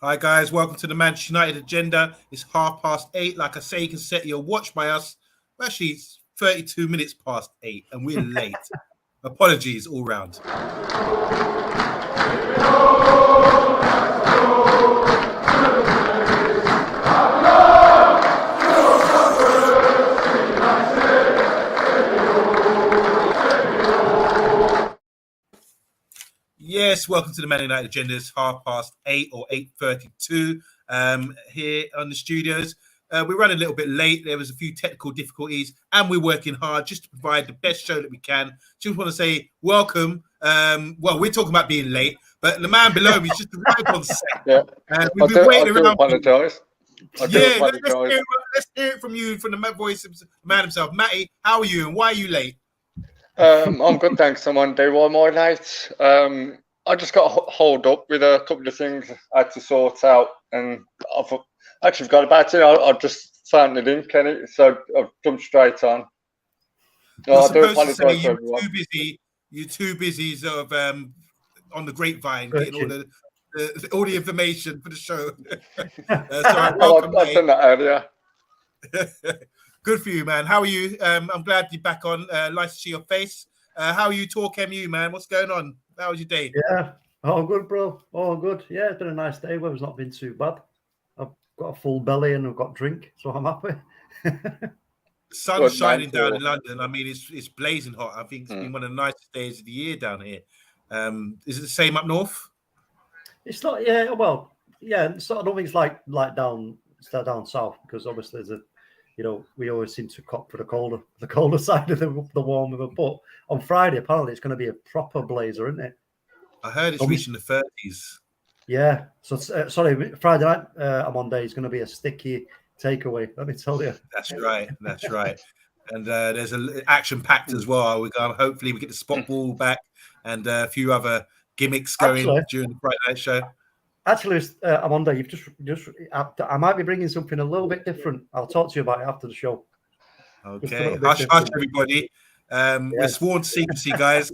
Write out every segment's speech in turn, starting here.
Hi guys, welcome to the Manchester United Agenda. It's 8:30. Like I say, you can set your watch by us. Actually, it's 32 minutes past 8 and we're late. Apologies all round. Yes, welcome to the Man United Agenda. It's 8:30 or 8:32 here on the studios. We're running a little bit late. There was a few technical difficulties, and we're working hard just to provide the best show that we can. Just want to say welcome. Well, we're talking about being late, but the man below me is just arrived on set. Yeah, we've been waiting around. Apologise. Let's hear it from you, from the voice of the man himself. Matty, how are you and why are you late? I'm good, thanks. I'm on day one, more late. I just got holed up with a couple of things I had to sort out, and I've actually forgot about it. I just found the link, Kenny, so I've jumped straight on. No, I do apologise to everyone. You're too busy sort of on the grapevine getting all the information for the show. I've done that earlier. Good for you, man. How are you? I'm glad you're back on. Nice to see your face. How are you, TalkMU, man? What's going on? How was your day? Yeah, all good, bro. All good. Yeah, it's been a nice day. Weather's not been too bad. I've got a full belly and I've got drink, so I'm happy. Sun's shining down in London. I mean, it's blazing hot. I think it's been one of the nicest days of the year down here. Is it the same up north? It's not. Yeah, well, yeah. So I don't think it's like down south, because obviously there's we always seem to cop for the colder side of the warm weather. But on Friday, apparently, it's going to be a proper blazer, isn't it? I heard it's reaching the 30s. Yeah. So sorry, Friday night, OMONDI is going to be a sticky takeaway. Let me tell you. That's right. And there's an action packed as well. Hopefully we get the spot ball back and a few other gimmicks going during the Friday night show. Actually, OMONDI, you've I might be bringing something a little bit different. I'll talk to you about it after the show. Okay, hush, everybody. We're sworn to secrecy, guys.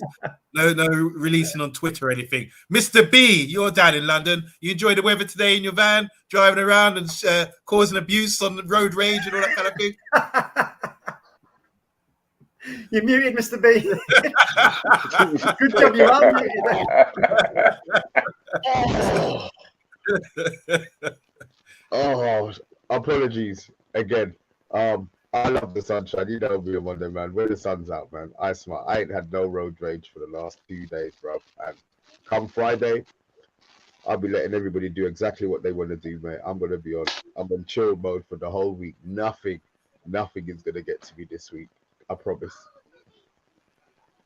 No releasing on Twitter or anything. Mr. B, you're down in London. You enjoy the weather today in your van, driving around and causing abuse on the road rage and all that kind of thing? You're muted, Mr. B. Good job you are muted. Oh, apologies again. I love the sunshine. You know me on Monday, man. When the sun's out, man, I ain't had no road rage for the last 2 days, bro. And come Friday, I'll be letting everybody do exactly what they want to do, mate. I'm on chill mode for the whole week. Nothing is gonna get to me this week. I promise.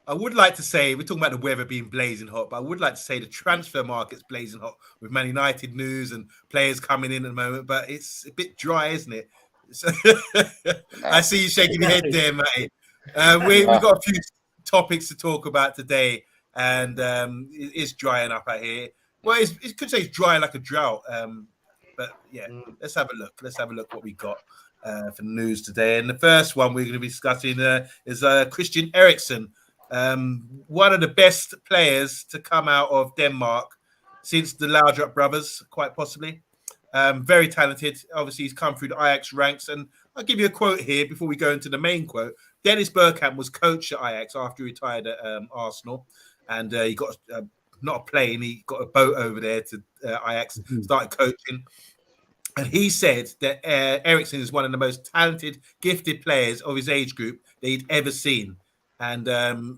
I would like to say, we're talking about the weather being blazing hot, but I would like to say the transfer market's blazing hot with Man United news and players coming in at the moment, but it's a bit dry, isn't it? So, I see you shaking your head there, mate. We've got a few topics to talk about today, and it's drying up out here. Well, it could say it's dry like a drought, but yeah, let's have a look. Let's have a look what we got for the news today. And the first one we're going to be discussing is Christian Eriksen, one of the best players to come out of Denmark since the Laudrup brothers, quite possibly. Very talented. Obviously, he's come through the Ajax ranks. And I'll give you a quote here before we go into the main quote. Dennis Bergkamp was coach at Ajax after he retired at Arsenal. And he got not a plane, he got a boat over there to Ajax, started coaching. And he said that Eriksen is one of the most talented, gifted players of his age group that he'd ever seen. And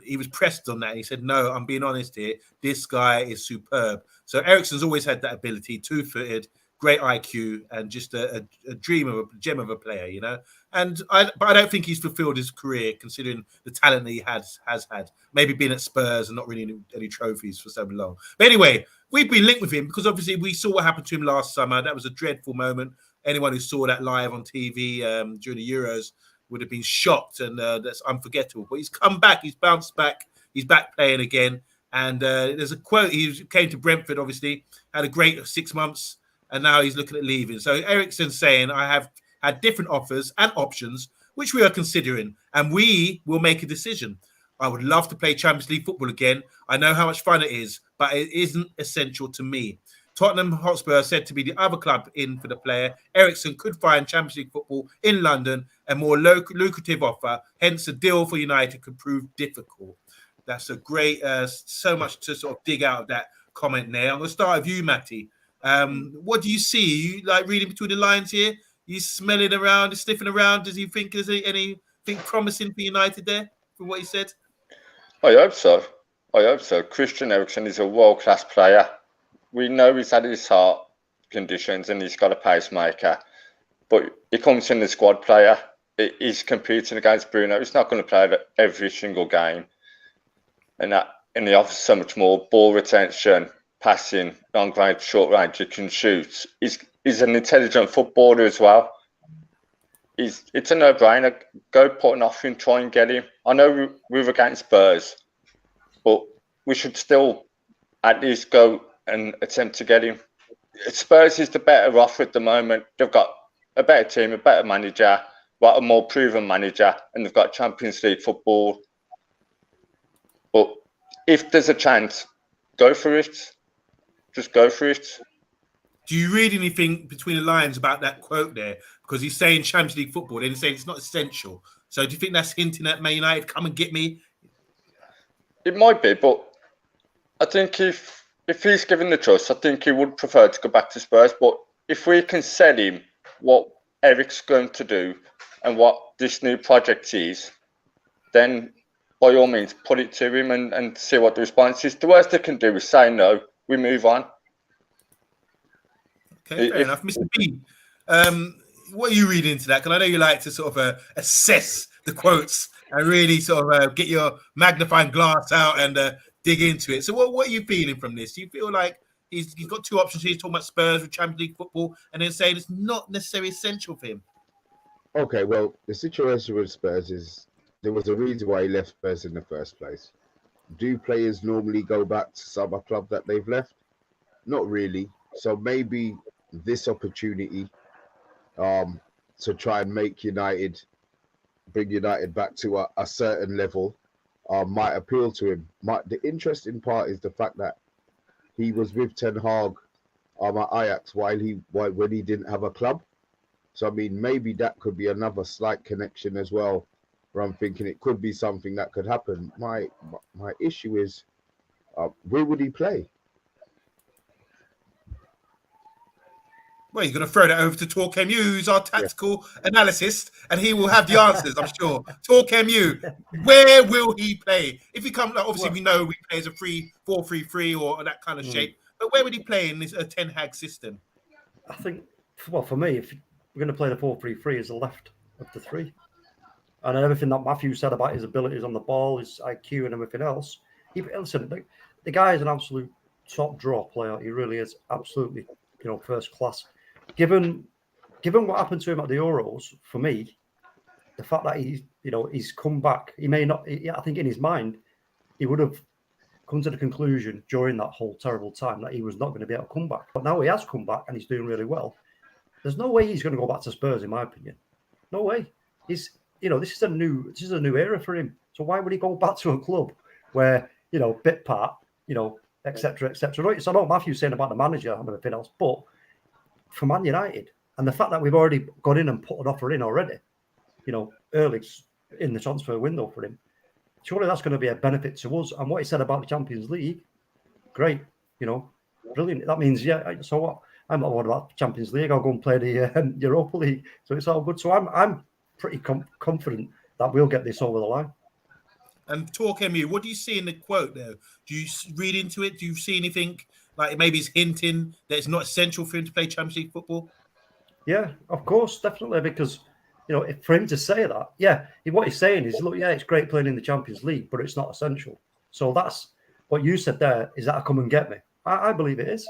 he was pressed on that. He said, no, I'm being honest here. This guy is superb. So Eriksen's always had that ability, two-footed, great IQ, and just a dream of a gem of a player, you know. But I don't think he's fulfilled his career considering the talent that he has had. Maybe being at Spurs and not really any trophies for so long. But anyway, we've been linked with him because obviously we saw what happened to him last summer. That was a dreadful moment. Anyone who saw that live on TV during the Euros would have been shocked, and that's unforgettable. But he's come back. He's bounced back. He's back playing again. And there's a quote. He came to Brentford, obviously, had a great 6 months. And now he's looking at leaving. So Eriksen's saying, I have had different offers and options, which we are considering, and we will make a decision. I would love to play Champions League football again. I know how much fun it is, but it isn't essential to me. Tottenham Hotspur are said to be the other club in for the player. Eriksen could find Champions League football in London, a more lucrative offer. Hence, a deal for United could prove difficult. That's a great, so much to sort of dig out of that comment there. I'm going to start with you, Matty. What do you see? You like reading between the lines here? You smelling around, sniffing around? Does he think there's anything promising for United there from what he said? I hope so. Christian Eriksen is a world-class player. We know he's had his heart conditions and he's got a pacemaker, but he comes in the squad player. He's competing against Bruno. He's not going to play every single game, and he offers so much more ball retention, passing, long range, short range. He can shoot. He's an intelligent footballer as well. It's a no-brainer. Go put an offer in, try and get him. I know we're against Spurs, but we should still at least go and attempt to get him. Spurs is the better offer at the moment. They've got a better team, a better manager, a more proven manager, and they've got Champions League football. But if there's a chance, go for it. Just go for it. Do you read anything between the lines about that quote there? Because he's saying Champions League football, then he's saying it's not essential. So do you think that's hinting at Man United, come and get me? It might be, but I think if he's given the choice, I think he would prefer to go back to Spurs. But if we can sell him what Eric's going to do and what this new project is, then by all means, put it to him and see what the response is. The worst they can do is say no, we move on. Okay, fair enough. Mr. B, what are you reading into that? Because I know you like to sort of assess the quotes and really sort of get your magnifying glass out and dig into it. So what are you feeling from this? Do you feel like he's got two options here? He's talking about Spurs with Champions League football and then saying it's not necessarily essential for him. Okay, well, the situation with Spurs is there was a reason why he left Spurs in the first place. Do players normally go back to some club that they've left? Not really. So maybe this opportunity to try and make bring United back to a certain level might appeal to him. The interesting part is the fact that he was with Ten Hag at Ajax when he didn't have a club. So I mean, maybe that could be another slight connection as well, where I'm thinking it could be something that could happen. My issue is, where would he play? Well, you're going to throw that over to TalkMU, who's our tactical analyst, and he will have the answers, I'm sure. TalkMU, where will he play? If he comes, obviously we know he plays a 4-3-3 or that kind of shape, but where would he play in this Ten Hag system? I think, well, for me, if we're going to play the 4-3-3 as the left of the three, and everything that Matthew said about his abilities on the ball, his IQ and everything else, listen, the guy is an absolute top draw player. He really is absolutely, first class. Given what happened to him at the Euros, for me, the fact that he's come back, he may not. I think in his mind, he would have come to the conclusion during that whole terrible time that he was not going to be able to come back. But now he has come back and he's doing really well. There's no way he's going to go back to Spurs, in my opinion. No way. This is a new era for him. So why would he go back to a club where bit part, etc., etc. So I know Matthew's saying about the manager and everything else, but for Man United, and the fact that we've already gone in and put an offer in already, early in the transfer window for him, surely that's going to be a benefit to us. And what he said about the Champions League, great, brilliant. That means, so what? I'm not worried about Champions League. I'll go and play the Europa League. So it's all good. So I'm pretty confident that we'll get this over the line. And TalkMU, what do you see in the quote there? Do you read into it? Do you see anything like maybe he's hinting that it's not essential for him to play Champions League football? Yeah, of course, definitely, because for him to say that, what he's saying is, look, it's great playing in the Champions League, but it's not essential. So that's what you said there. Is that a come and get me? I believe it is.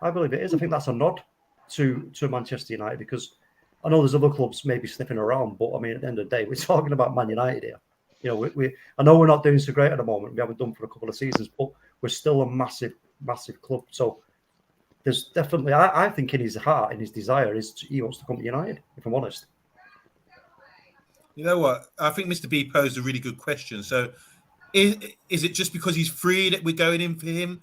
I think that's a nod to Manchester United, because I know there's other clubs maybe sniffing around, but I mean, at the end of the day, we're talking about Man United here. I know we're not doing so great at the moment. We haven't done for a couple of seasons, but we're still a massive club. So there's definitely, I think in his heart, in his desire, he wants to come to United, if I'm honest. You know what? I think Mr. B posed a really good question. So is it just because he's free that we're going in for him?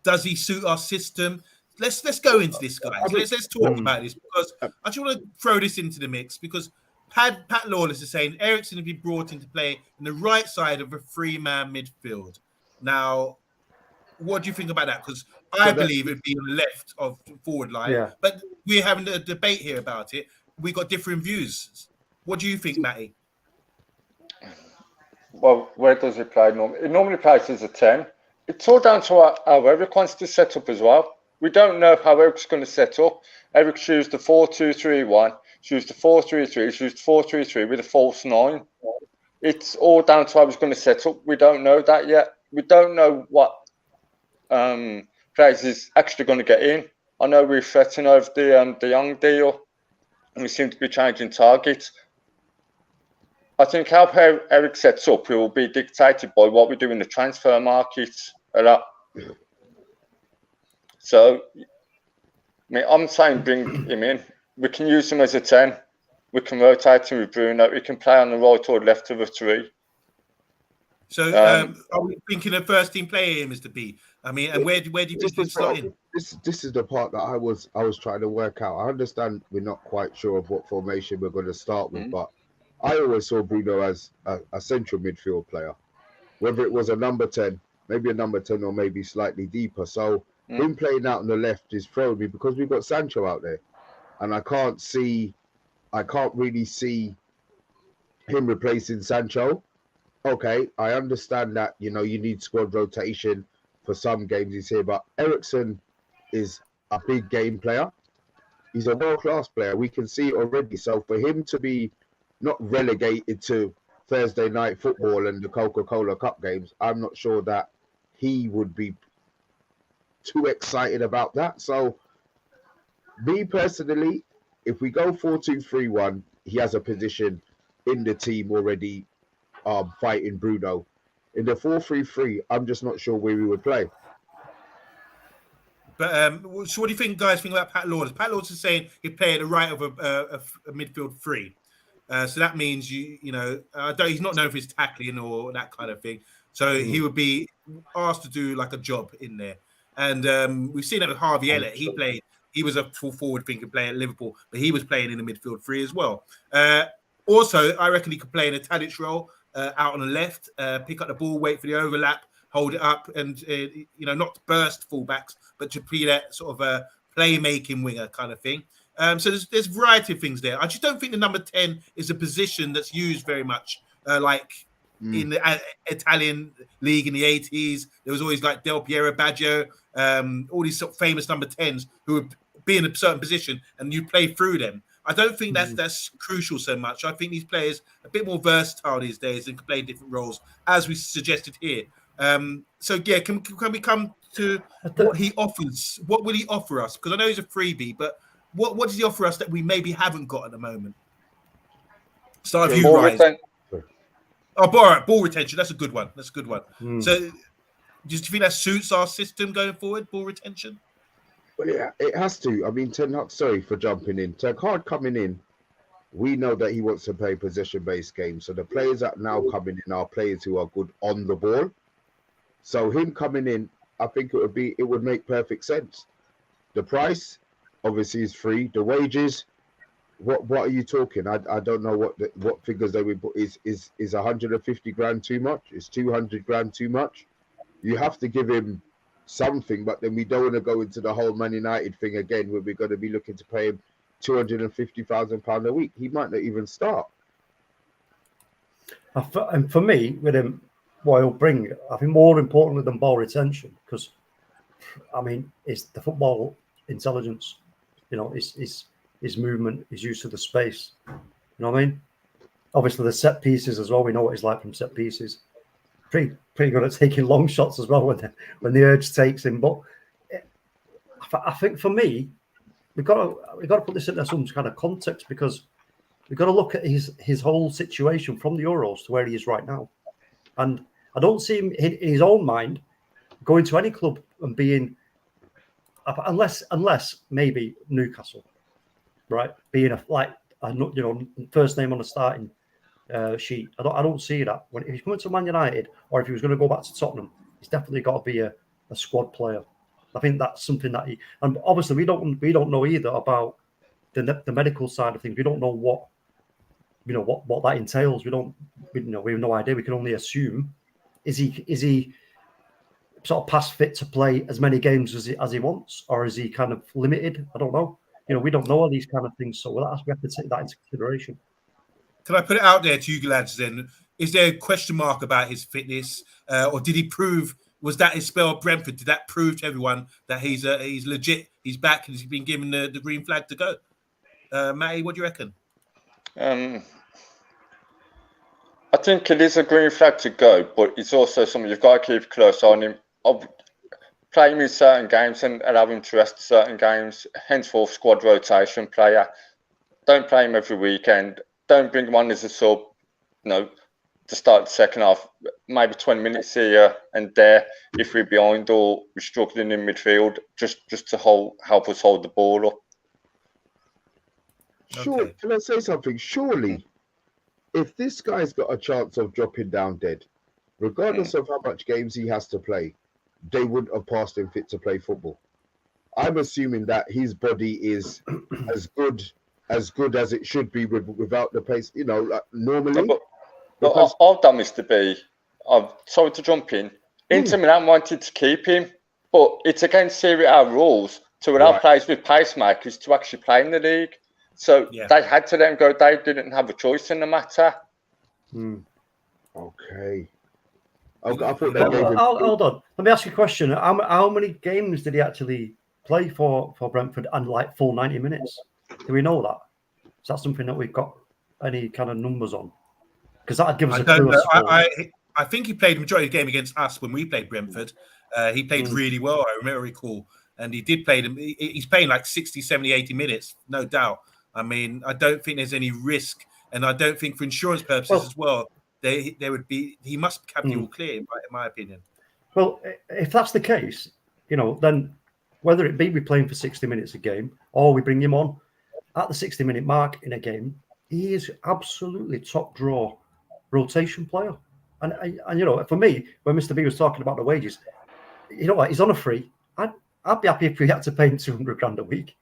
Does he suit our system? Let's go into this, guys. Let's talk about this, because I just want to throw this into the mix, because Pat Lawless is saying Eriksen will be brought in to play in the right side of a 3-man midfield. Now, what do you think about that? Because I believe it'd be on the left of the forward line, but we're having a debate here about it. We got different views. What do you think, Matty? Well, where does it play? It normally plays as a 10. It's all down to how Eric wants to set up as well. We don't know how Eric's going to set up. Eric's used the 4-2-3-1. He's used the 4-3-3. He's used 4-3-3 with a false 9. It's all down to how he's going to set up. We don't know that yet. We don't know what players he's actually going to get in. I know we're fretting over the Young deal, and we seem to be changing targets. I think how Eric sets up will be dictated by what we do in the transfer market a lot. So, I'm saying bring him in. We can use him as a 10. We can rotate him with Bruno. We can play on the right or left of a 3. So, are we thinking of first team player here, Mr. B? I mean, and where do you think he's slot in? This is the part that I was trying to work out. I understand we're not quite sure of what formation we're going to start with, but I always saw Bruno as a central midfield player, whether it was a number 10, maybe a number 10, or maybe slightly deeper. So him playing out on the left is throwing me, because we've got Sancho out there, and I can't really see him replacing Sancho. Okay, I understand that, you need squad rotation for some games he's here, but Eriksen is a big game player. He's a world-class player. We can see it already. So for him to be not relegated to Thursday night football and the Coca-Cola Cup games, I'm not sure that he would be too excited about that. So me personally, if we go 4-2-3-1, he has a position in the team already fighting Bruno. In the 4-3-3, I'm just not sure where we would play. But so what do you guys think about Pat Lawless? Pat Lawless is saying he'd play at the right of a midfield 3. So that means he's not known for his tackling or that kind of thing. So he would be asked to do like a job in there. And we've seen that with Harvey Elliott. He was a full forward thinking player at Liverpool, but he was playing in the midfield 3 as well. Also, I reckon he could play in a Tadic role out on the left, pick up the ball, wait for the overlap, hold it up, and not burst fullbacks, but to be that sort of a playmaking winger kind of thing. So there's a variety of things there. I just don't think the number 10 is a position that's used very much. In the Italian league in the 80s, there was always like Del Piero, Baggio, all these sort of famous number 10s who would be in a certain position and you play through them. I don't think that's crucial so much. I think these players are a bit more versatile these days and can play different roles, as we suggested here. So yeah, can we come to what he offers? What will he offer us? Because I know he's a freebie, but what does he offer us that we maybe haven't got at the moment? Start with you, Ryan. Ball retention. That's a good one. So, do you think that suits our system going forward? Ball retention. Well, yeah, it has to. I mean, Ten Hag, sorry for jumping in. Ten Hag coming in, we know that he wants to play possession-based games. So the players that now coming in are players who are good on the ball. So him coming in, I think it would make perfect sense. The price, obviously, is free. The wages, what are you talking? I don't know what figures they would put. Is 150 grand too much? Is 200 grand too much? You have to give him something, but then we don't want to go into the whole Man United thing again, where we're going to be looking to pay him £250,000 a week. He might not even start. And for me, with him, what he'll bring, I think more importantly than ball retention, because I mean, it's the football intelligence, his movement, his use of the space. You know what I mean? Obviously, the set pieces as well. We know what he's like from set pieces. Pretty good at taking long shots as well when the urge takes him. But I think for me, we've got to put this into some kind of context, because we've got to look at his whole situation from the Euros to where he is right now. And I don't see him in his own mind going to any club and being, unless maybe Newcastle, right? Being first name on the starting sheet. I don't see that. If he's coming to Man United, or if he was going to go back to Tottenham, he's definitely got to be a a squad player. I think that's something that and obviously we don't know either about the medical side of things. We don't know what that entails. We have no idea. We can only assume. Is he sort of past fit to play as many games as he wants, or is he kind of limited? I don't know. We don't know all these kind of things, so we have to take that into consideration. Can I put it out there to you lads then? Is there a question mark about his fitness, or did he prove? Was that his spell at Brentford? Did that prove to everyone that he's legit? He's back and he's been given the green flag to go. Matty, what do you reckon? I think it is a green flag to go, but it's also something you've got to keep close on him. I'll play him in certain games and allow him to rest certain games. Henceforth, squad rotation player. Don't play him every weekend. Don't bring him on as a sub. To start the second half, maybe 20 minutes here and there if we're behind or we're struggling in midfield, just to help us hold the ball up. Sure, Okay. Can I say something? Surely, if this guy's got a chance of dropping down dead, regardless of how much games he has to play, they wouldn't have passed him fit to play football. I'm assuming that his body is as good as it should be without the pace, normally. I've done Mr. B. I'm sorry to jump in. Inter Milan wanted to keep him, but it's against Serie A rules to allow players with pacemakers to actually play in the league. So they had to let him go. They didn't have a choice in the matter. Okay. I thought they gave him... Hold on. Let me ask you a question. How many games did he actually play for Brentford and full 90 minutes? Do we know that? Is that something that we've got any kind of numbers on? Because that'd give us a clue. I think he played the majority of the game against us when we played Brentford. He played really well, I recall. And he did play them. He's playing 60, 70, 80 minutes, no doubt. I mean, I don't think there's any risk. And I don't think for insurance purposes as well, he must have the all clear, in my opinion. Well, if that's the case, then whether it be we play him for 60 minutes a game or we bring him on at the 60-minute mark in a game, he is absolutely top draw rotation player. And for me, when Mr. B was talking about the wages, he's on a free. I'd be happy if we had to pay him 200 grand a week.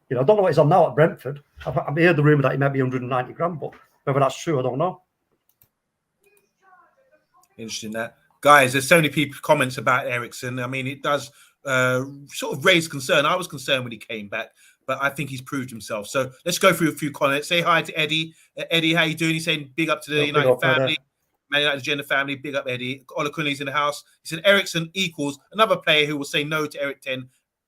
I don't know what he's on now at Brentford. I've heard the rumour that he might be 190 grand, but whether that's true, I don't know. Interesting that. Guys, there's so many comments about Eriksen. I mean, it does sort of raise concern. I was concerned when he came back, but I think he's proved himself. So let's go through a few comments. Say hi to Eddie. Eddie, how you doing? He's saying big up to the United family. Man United Agenda family. Big up, Eddie. Ola Kunli's in the house. He said Eriksen equals another player who will say no to Eric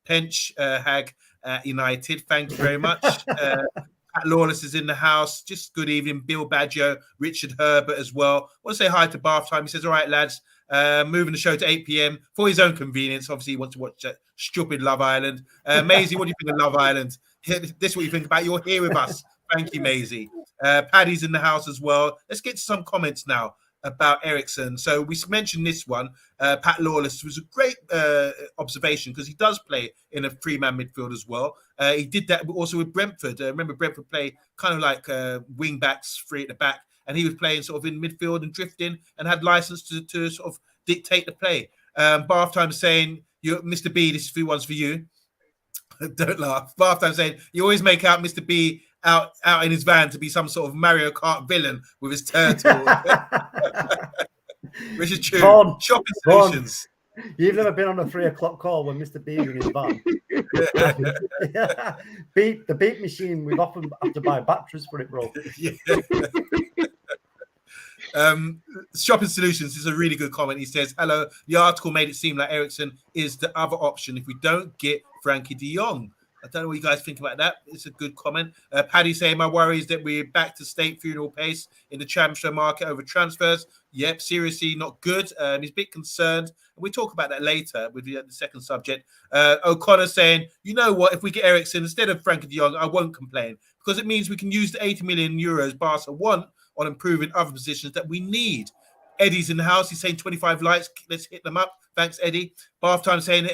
Pench Hag at United. Thank you very much. Pat Lawless is in the house. Just good evening. Bill Baggio, Richard Herbert as well. I want to say hi to Bath Time. He says, all right, lads, moving the show to 8 p.m. for his own convenience. Obviously, he wants to watch stupid Love Island. Maisie, what do you think of Love Island? This is what you think about. You're here with us. Thank you, Maisie. Paddy's in the house as well. Let's get to some comments now about Eriksen. So we mentioned this one. Pat Lawless was a great observation because he does play in a three-man midfield as well. He did that also with Brentford. Remember, Brentford play kind of like wing backs, three at the back, and he was playing sort of in midfield and drifting and had license to sort of dictate the play. Bath Time saying, Mr. B, this one's for you. Don't laugh. Bath Time saying, you always make out Mr. B out in his van to be some sort of Mario Kart villain with his turtle. Which is true. Shopping solutions. You've never been on a 3 o'clock call when Mr. B is in his van. The beat machine, we've often have to buy batteries for it, bro. Shopping Solutions is a really good comment. He says, hello, the article made it seem like Eriksen is the other option if we don't get Frankie de Jong. I don't know what you guys think about that. It's a good comment. Paddy saying, my worry is that we're back to state funeral pace in the transfer market over transfers. Yep, seriously, not good. He's a bit concerned. We'll talk about that later with the second subject. O'Connor saying, you know what, if we get Eriksen instead of Frankie de Jong, I won't complain because it means we can use the 80 million euros Barca want on improving other positions that we need. Eddie's in the house. He's saying 25 likes. Let's hit them up. Thanks, Eddie. Bath Time saying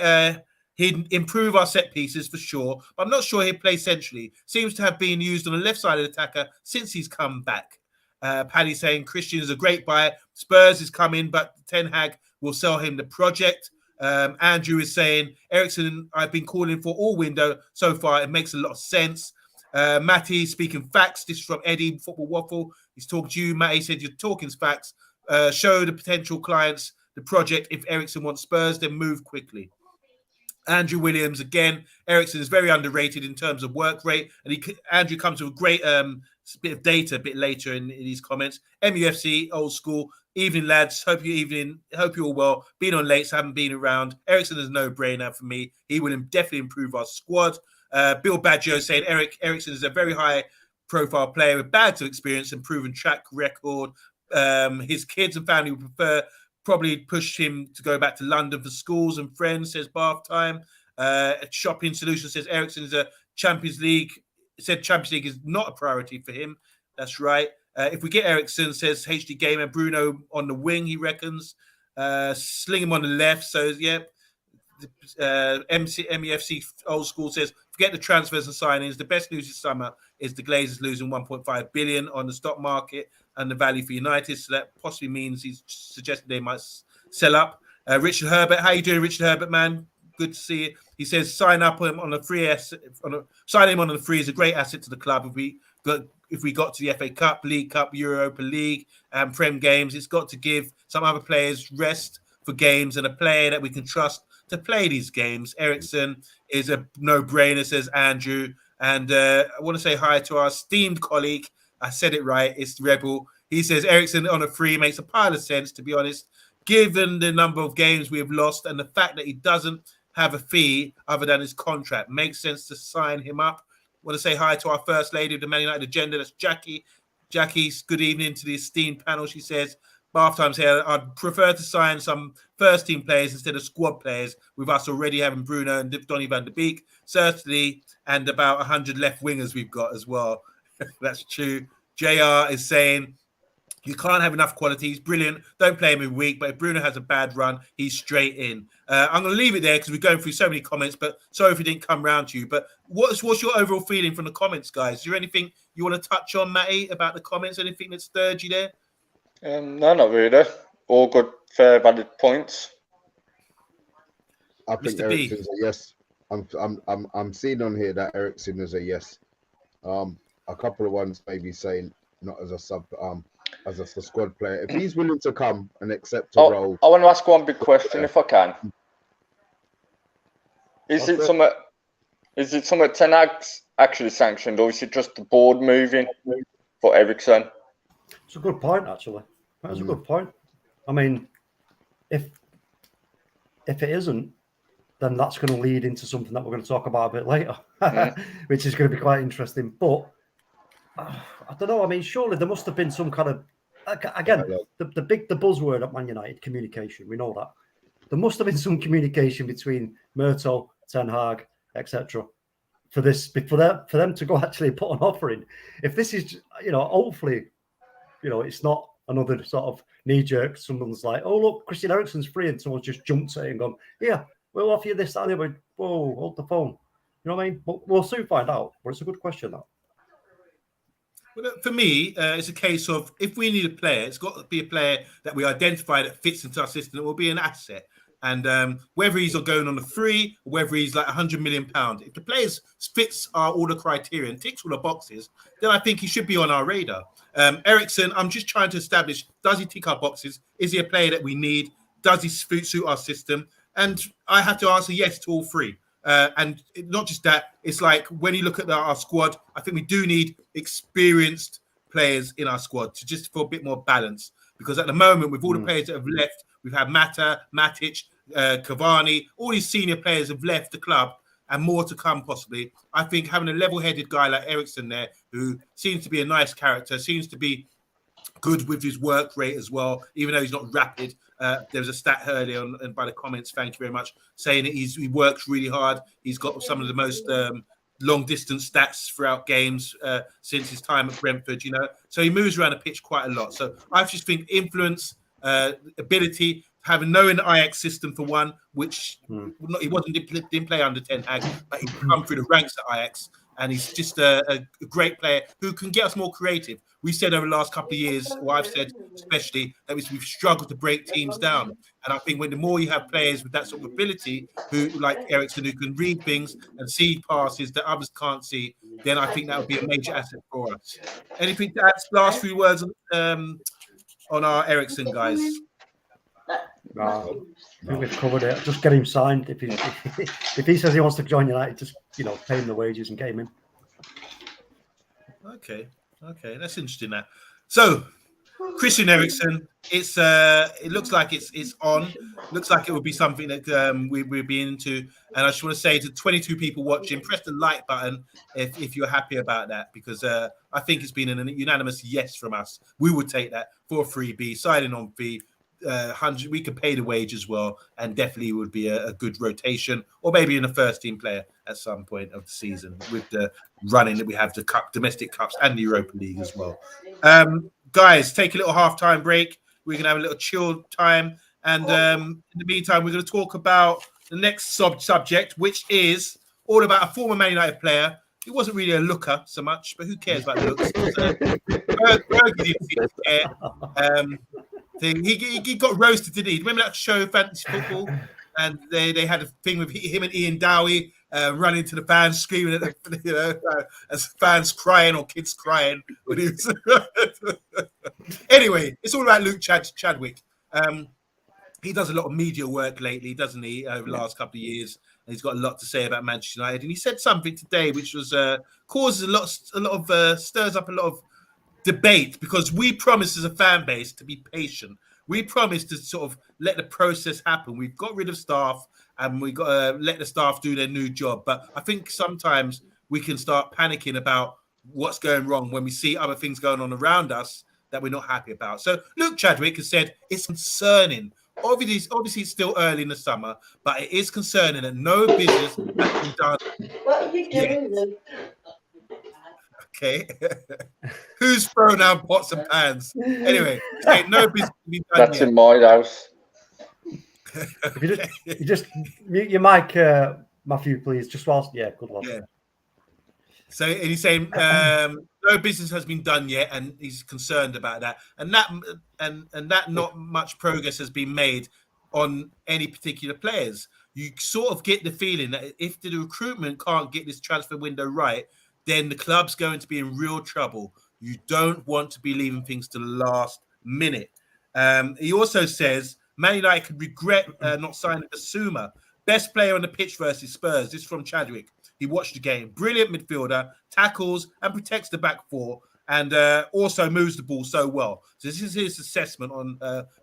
he'd improve our set pieces for sure, but I'm not sure he'd play centrally. Seems to have been used on the left side of the attacker since he's come back. Paddy saying Christian is a great buy. Spurs is coming, but Ten Hag will sell him the project. Andrew is saying, Eriksen, I've been calling for all window so far. It makes a lot of sense. Matty speaking facts. This is from Eddie, Football Waffle. He's talking to you. Matty said, you're talking facts. Show the potential clients the project. If Eriksen wants Spurs, then move quickly. Andrew Williams, again, Eriksen is very underrated in terms of work rate. And Andrew comes with a great bit of data a bit later in these comments. MUFC, old school. Evening, lads. Hope you're all well. Been on late, so haven't been around. Eriksen is a no-brainer for me. He will definitely improve our squad. Bill Baggio saying Eriksen is a very high-profile player with bags of experience and proven track record. His kids and family would probably push him to go back to London for schools and friends, says Bath Time. Shopping Solution says Eriksen is a Champions League. Said Champions League is not a priority for him. That's right. If we get Eriksen, says HD Gamer, Bruno on the wing, he reckons. Sling him on the left. So, yeah. MEFC old school says, forget the transfers and signings. The best news this summer is the Glazers losing 1.5 billion on the stock market and the value for United. So that possibly means he's suggested they might sell up. Richard Herbert, how you doing, Richard Herbert, man? Good to see you. He says sign up him on a free asset. Sign him on the free is a great asset to the club. If we got to the FA Cup, League Cup, Europa League, and Prem games, it's got to give some other players rest for games and a player that we can trust to play these games. Eriksen is a no-brainer, says Andrew. And I want to say hi to our esteemed colleague. I said it right. It's Rebel. He says Eriksen on a free makes a pile of sense, to be honest, given the number of games we have lost and the fact that he doesn't have a fee other than his contract. Makes sense to sign him up. I want to say hi to our First Lady of the Man United agenda. That's Jackie. Jackie's good evening to the esteemed panel. She says, Bath Time's here. I'd prefer to sign some first-team players instead of squad players, with us already having Bruno and Donny van de Beek, certainly, and about 100 left wingers we've got as well. That's true. JR is saying, you can't have enough quality. He's brilliant. Don't play him in week, but if Bruno has a bad run, he's straight in. I'm going to leave it there because we're going through so many comments, but sorry if we didn't come round to you. But what's your overall feeling from the comments, guys? Is there anything you want to touch on, Matty, about the comments? Anything that stirred you there? No, not really. All good, fair, valid points. I think Eriksen's a yes. I'm seeing on here that Eriksen is a yes. A couple of ones maybe saying not as a sub, as a squad player. If he's willing to come and accept a role, I want to ask one big question, if I can. Is it something Ten Hag's actually sanctioned, or is it just the board moving for Eriksen? It's a good point, actually. That's a good point. I mean, if it isn't, then that's going to lead into something that we're going to talk about a bit later, which is going to be quite interesting. But I don't know. I mean, surely there must have been some kind of, again, the buzzword at Man United, communication. We know that. There must have been some communication between Myrtle, Ten Hag, etc. for them to go actually put an offer in. If this is, hopefully, it's not another sort of knee-jerk. Someone's like, oh, look, Christian Eriksen's free, and someone's just jumped at it and gone, yeah, we'll offer you this, that, and the other. Whoa, hold the phone. You know what I mean? We'll soon find out. But it's a good question, that. Well, for me, it's a case of if we need a player, it's got to be a player that we identify that fits into our system. It will be an asset. And whether he's going on a free, or whether he's like £100 million, if the player fits all the criteria and ticks all the boxes, then I think he should be on our radar. Eriksen, I'm just trying to establish, does he tick our boxes? Is he a player that we need? Does he suit our system? And I have to answer yes to all three. And not just that, it's like when you look at our squad, I think we do need experienced players in our squad for a bit more balance. Because at the moment, with all the players that have left, we've had Mata, Matic, Cavani, all these senior players have left the club and more to come possibly. I think having a level-headed guy like Eriksen there, who seems to be a nice character, seems to be good with his work rate as well, even though he's not rapid. There was a stat earlier and by the comments, thank you very much, saying that he works really hard. He's got some of the most long-distance stats throughout games since his time at Brentford, So he moves around the pitch quite a lot. So I just think influence, ability, knowing the Ajax system for one, which he didn't play under Ten Hag, but he come through the ranks at Ajax. and he's just a great player who can get us more creative. We said over the last couple of years, or I've said especially, that we've struggled to break teams down. And I think when the more you have players with that sort of ability, who like Eriksen, who can read things and see passes that others can't see, then I think that would be a major asset for us. Anything to add? Last few words on our Eriksen guys. I think we've covered it. Just get him signed. If he says he wants to join United, just pay him the wages and get him in. Okay, that's interesting. That so Christian Eriksen, it looks like it's on. Looks like it would be something that we'd be into. And I just want to say to 22 people watching, press the like button if you're happy about that, because I think it's been an unanimous yes from us. We would take that for a freebie, signing on fee. 100, we could pay the wage as well, and definitely would be a good rotation, or maybe in a first team player at some point of the season with the running that we have, the domestic cups and the Europa League as well. Guys, take a little half-time break. We're gonna have a little chill time, and in the meantime, we're gonna talk about the next subject, which is all about a former Man United player. He wasn't really a looker so much, but who cares about the looks? Berger didn't care. He got roasted, didn't he? Remember that show, Fantasy Football? And they had a thing with him and Ian Dowie running to the fans, screaming at the, as fans crying or kids crying. When he was Anyway, it's all about Luke Chadwick. He does a lot of media work lately, doesn't he, over the last couple of years? And he's got a lot to say about Manchester United. And he said something today which was causes a lot of stirs up a lot of debate, because we promised as a fan base to be patient. We promised to sort of let the process happen. We've got rid of staff and we got to let the staff do their new job. But I think sometimes we can start panicking about what's going wrong when we see other things going on around us that we're not happy about. So Luke Chadwick has said it's concerning. Obviously, it's still early in the summer, but it is concerning that no business has been done. What are you doing, Luke? Okay. Who's thrown out pots and pans? Anyway, no business to be done. That's yet. In my house. If you just mute your mic, Matthew, please. Just whilst, good one. Yeah. So, and he's saying no business has been done yet, and he's concerned about that, and that not much progress has been made on any particular players. You sort of get the feeling that if the recruitment can't get this transfer window right, then the club's going to be in real trouble. You don't want to be leaving things to the last minute. He also says Man United could regret not signing Basuma. Best player on the pitch versus Spurs. This is from Chadwick. He watched the game. Brilliant midfielder, tackles and protects the back four, and also moves the ball so well. So this is his assessment on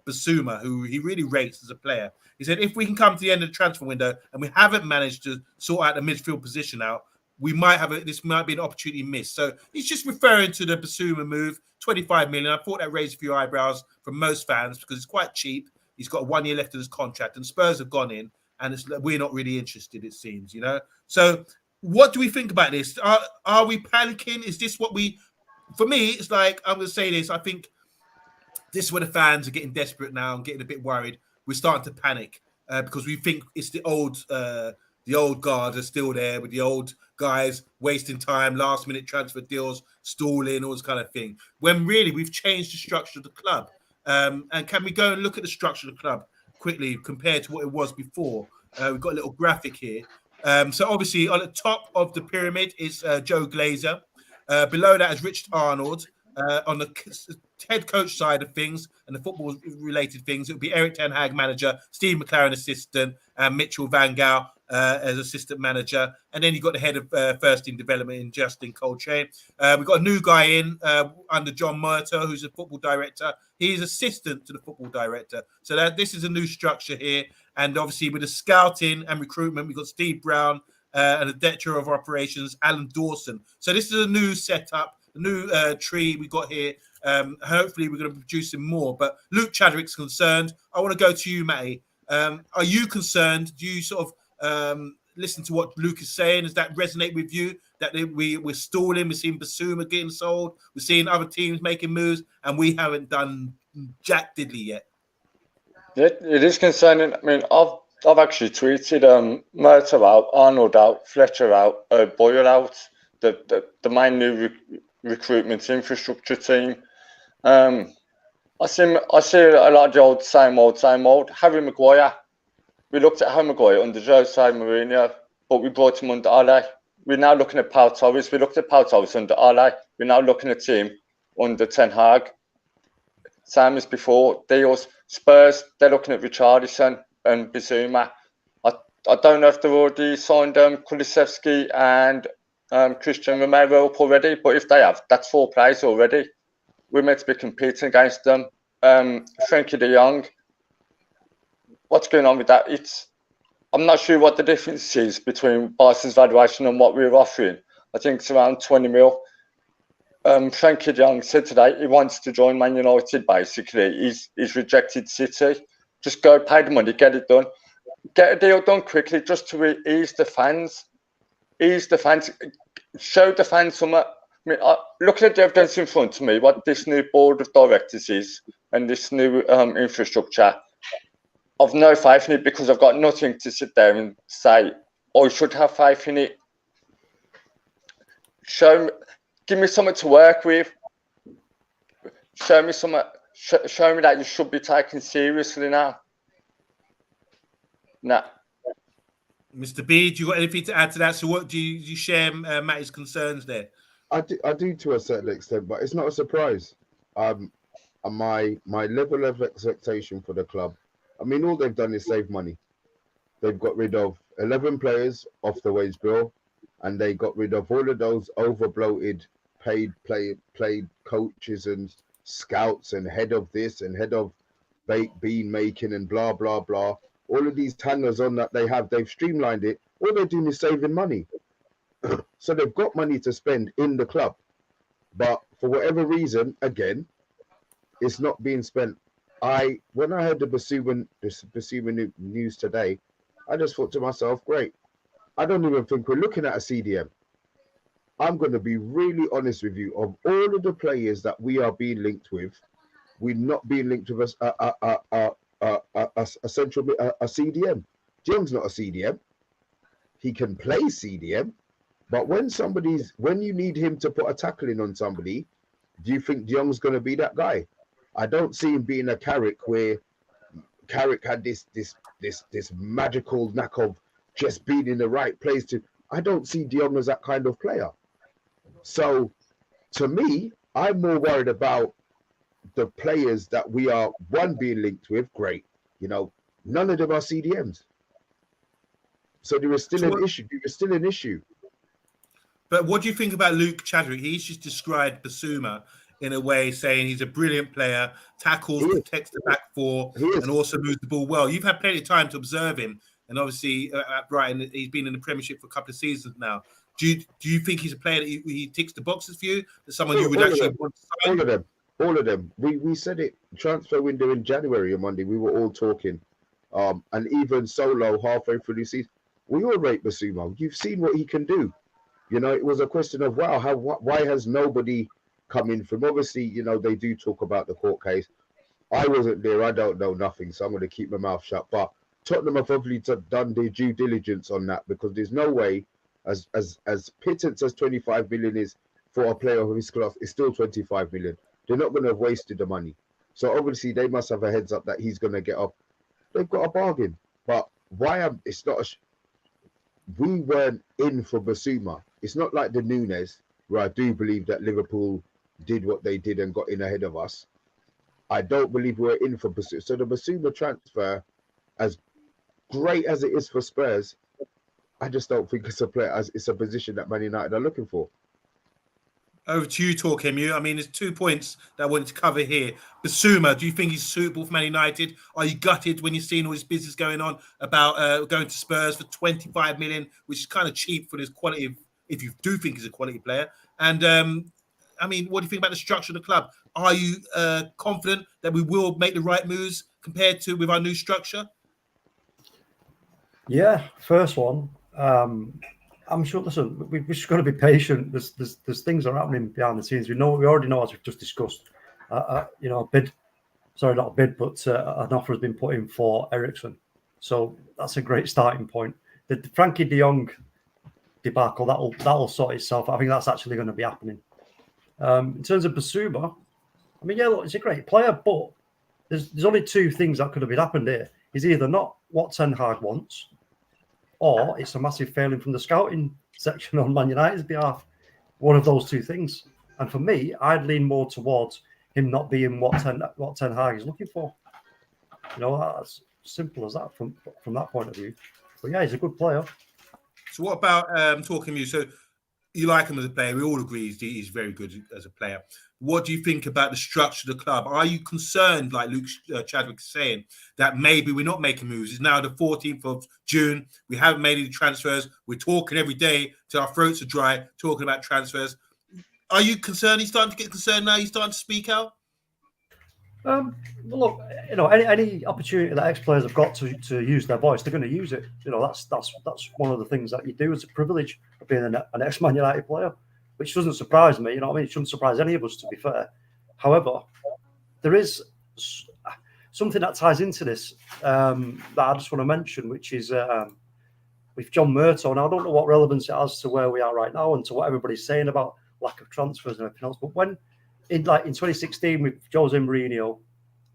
Basuma, who he really rates as a player. He said, if we can come to the end of the transfer window and we haven't managed to sort out the midfield position out, we might have this might be an opportunity missed. So he's just referring to the Basuma move, 25 million. I thought that raised a few eyebrows from most fans because it's quite cheap. He's got 1 year left of his contract, and Spurs have gone in, and we're not really interested, it seems, So what do we think about this? Are we panicking? Is this what we... For me, it's like, I'm going to say this, I think this is where the fans are getting desperate now and getting a bit worried. We're starting to panic because we think it's the old guard are still there with the old guys wasting time, last minute transfer deals, stalling, all this kind of thing. When really we've changed the structure of the club. And can we go and look at the structure of the club quickly compared to what it was before? We've got a little graphic here. So obviously on the top of the pyramid is Joe Glazer. Below that is Richard Arnold. On the head coach side of things and the football related things, it would be Erik ten Hag manager, Steve McLaren assistant, and Mitchell Van Gaal as assistant manager. And then you've got the head of first team development in Justin Coltrane. We've got a new guy in under John Murtaugh, who's a football director. He's assistant to the football director. So this is a new structure here. And obviously with the scouting and recruitment, we've got Steve Brown and the director of operations, Alan Dawson. So this is a new setup, a new tree we got here. Hopefully we're going to produce him more. But Luke Chadwick's concerned. I want to go to you, Matty. Are you concerned? Do you sort of listen to what Luke is saying? Does that resonate with you? That we're stalling, we're seeing Basuma getting sold, we're seeing other teams making moves, and we haven't done jack diddly yet. It is concerning. I mean, I've actually tweeted Murtaugh out, Arnold out, Fletcher out, Boyle out. the main new recruitment infrastructure team. I see a lot of the old, same old. Harry Maguire. We looked at Harry Maguire under Jose Mourinho, but we brought him under Ole. We're now looking at Pau Torres. We looked at Pau Torres under Ole. We're now looking at him under Ten Hag. Same as before. Spurs, they're looking at Richarlison and Bizuma. I don't know if they've already signed Kulusevski and Christian Romero up already, but if they have, that's 4 players already. We're meant to be competing against them. Frenkie de Jong, what's going on with that? I'm not sure what the difference is between Barca's valuation and what we're offering. I think it's around 20 mil. Frenkie de Jong said today he wants to join Man United, basically. He's rejected City. Just go pay the money, get it done. Get a deal done quickly just to ease the fans. Ease the fans. Show the fans some. I mean, looking at the evidence in front of me, what this new board of directors is and this new infrastructure, I've no faith in it because I've got nothing to sit there and say, I should have faith in it. Give me something to work with. Show me that you should be taken seriously now. Nah. Mr. B, do you got anything to add to that? So, what do you share Matty's concerns there? I do to a certain extent, but it's not a surprise. My level of expectation for the club. I mean, all they've done is save money. They've got rid of 11 players off the wage bill, and they got rid of all of those over-bloated paid coaches and scouts and head of this and head of baked bean making and blah, blah, blah. All of these hangers on that they have, they've streamlined it. All they're doing is saving money. So they've got money to spend in the club. But for whatever reason, again, it's not being spent. When I heard the Basuma news today, I just thought to myself, great. I don't even think we're looking at a CDM. I'm going to be really honest with you. Of all of the players that we are being linked with, we're not being linked with a CDM. Jim's not a CDM. He can play CDM, but when you need him to put a tackle in on somebody, do you think De Jong's going to be that guy? I don't see him being a Carrick where Carrick had this magical knack of just being in the right place to. I don't see De Jong as that kind of player. So, to me, I'm more worried about the players that we are being linked with. Great, none of them are CDMs. So there is still an issue. There is still an issue. But what do you think about Luke Chadwick? He's just described Basuma in a way saying he's a brilliant player, tackles, protects the back four, and also moves the ball well. You've had plenty of time to observe him, and obviously at Brighton, he's been in the Premiership for a couple of seasons now. Do you think he's a player that he ticks the boxes for you? That someone you would actually want to sign? All of them. We said it transfer window in January on Monday. We were all talking, and even solo halfway through the season, we all rate Basuma. You've seen what he can do. It was a question of why has nobody come in from? Obviously, they do talk about the court case. I wasn't there. I don't know nothing, so I'm going to keep my mouth shut. But Tottenham have obviously done their due diligence on that, because there's no way, as pittance as 25 million is for a player of his class, it's still 25 million. They're not going to have wasted the money. So obviously they must have a heads up that he's going to get up. They've got a bargain. But we weren't in for Basuma. It's not like the Nunes, where I do believe that Liverpool did what they did and got in ahead of us. I don't believe we're in for Basuma. So the Basuma transfer, as great as it is for Spurs, I just don't think it's a position that Man United are looking for. Over to you, TALKMU. I mean, there's 2 points that I wanted to cover here. Basuma, do you think he's suitable for Man United? Are you gutted when you're seeing all this business going on about going to Spurs for 25 million, which is kind of cheap for this quality, if you do think he's a quality player? And, I mean, what do you think about the structure of the club? Are you confident that we will make the right moves compared to with our new structure? Yeah, first one. I'm sure. Listen, we've just got to be patient. There's things that are happening behind the scenes. We already know, as we've just discussed. A bid. Sorry, not a bid, but an offer has been put in for Eriksen. So that's a great starting point. The Frenkie de Jong debacle, that'll sort itself out. I think that's actually going to be happening. In terms of Basuma, I mean, yeah, look, he's a great player, but there's only two things that could have happened here. He's either not what Ten Hag wants, or it's a massive failing from the scouting section on Man United's behalf. One of those two things. And for me, I'd lean more towards him not being what Ten Hag is looking for. You know, that's simple as that from that point of view. But yeah, he's a good player. So what about TalkMU? So you like him as a player. We all agree he's very good as a player. What do you think about the structure of the club? Are you concerned, like Luke Chadwick is saying, that maybe we're not making moves? It's now the 14th of June. We haven't made any transfers. We're talking every day till our throats are dry, talking about transfers. Are you concerned? He's starting to get concerned now? He's starting to speak out? Look, you know, any opportunity that ex-players have got to use their voice, they're going to use it. You know, that's one of the things that you do as a privilege of being an ex-Man United player, which doesn't surprise me. You know what I mean? It shouldn't surprise any of us, to be fair. However, there is something that ties into this that I just want to mention, which is with John Murtough. Now, I don't know what relevance it has to where we are right now and to what everybody's saying about lack of transfers and everything else, but when in 2016 with Jose Mourinho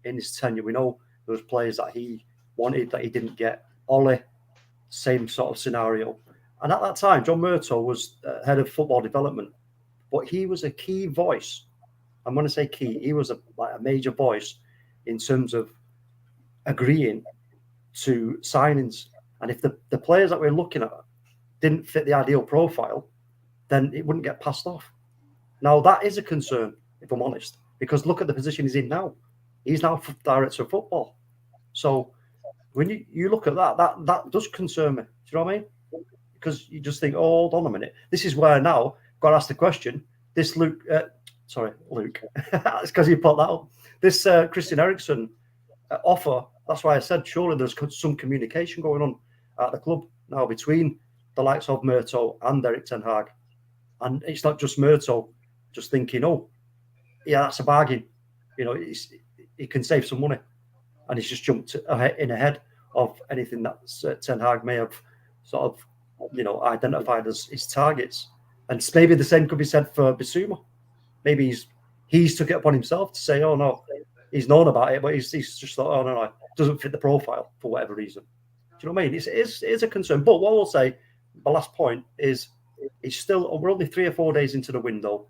in his tenure, we know there was players that he wanted that he didn't get. Ole, same sort of scenario. And at that time, John Murtough was head of football development, but he was a key voice. I'm going to say key. He was a major voice in terms of agreeing to signings. And if the players that we're looking at didn't fit the ideal profile, then it wouldn't get passed off. Now, that is a concern, if I'm honest, because look at the position he's in now. He's now director of football. So when you look at that does concern me. Do you know what I mean? Because you just think, oh, hold on a minute. This is where now I've got to ask the question. This Luke, it's because you put that up. This Christian Eriksen offer, that's why I said surely there's some communication going on at the club now between the likes of Murtough and Erik ten Hag. And it's not just Murtough just thinking, oh, yeah, that's a bargain. You know, he can save some money. And he's just jumped in ahead of anything that Ten Hag may have sort of, you know, identified as his targets. And maybe the same could be said for Basuma. Maybe he's took it upon himself to say, oh, no, he's known about it, but he's just thought, oh, no, it doesn't fit the profile for whatever reason. Do you know what I mean? It is a concern. But what I will say, the last point is, we're only 3 or 4 days into the window.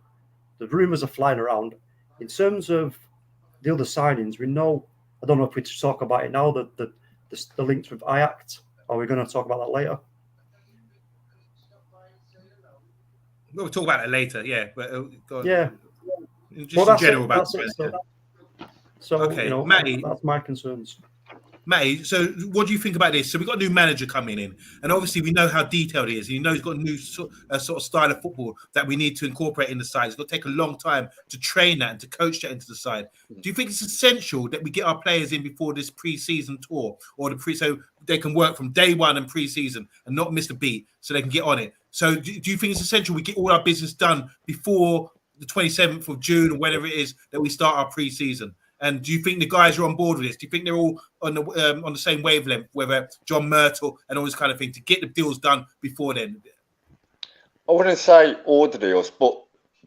The rumours are flying around. In terms of the other signings, we know, I don't know if we talk about it now, the links with Ajax. Are we going to talk about that later? We'll talk about it later, yeah. But yeah. Just in general about it. So, okay, you know, Matty, that's my concerns. Matty, so what do you think about this? So we've got a new manager coming in, and obviously we know how detailed he is. You know he's got a new sort of style of football that we need to incorporate in the side. It's going to take a long time to train that and to coach that into the side. Do you think it's essential that we get our players in before this pre-season tour, or so they can work from day one and pre-season and not miss a beat, so they can get on it? So do you think it's essential we get all our business done before the 27th of June or whenever it is that we start our pre-season? And do you think the guys are on board with this? Do you think they're all on the same wavelength, whether John Murtough and all this kind of thing, to get the deals done before then? I wouldn't say all the deals, but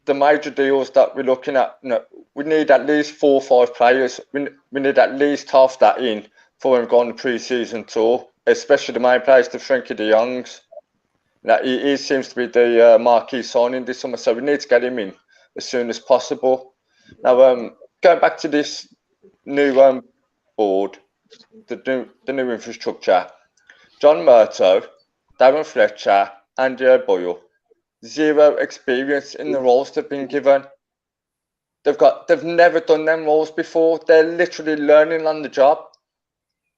the major deals that we're looking at, you know, we need at least 4 or 5 players. We need at least half that in for when we go on the pre-season tour, especially the main players, the Frenkie de Jongs. Now, he seems to be the marquee signing this summer, so we need to get him in as soon as possible. Now, going back to this new board, the new infrastructure, John Murtough, Darren Fletcher, Andy O'Boyle, 0 experience in the roles they've been given. They've never done them roles before. They're literally learning on the job.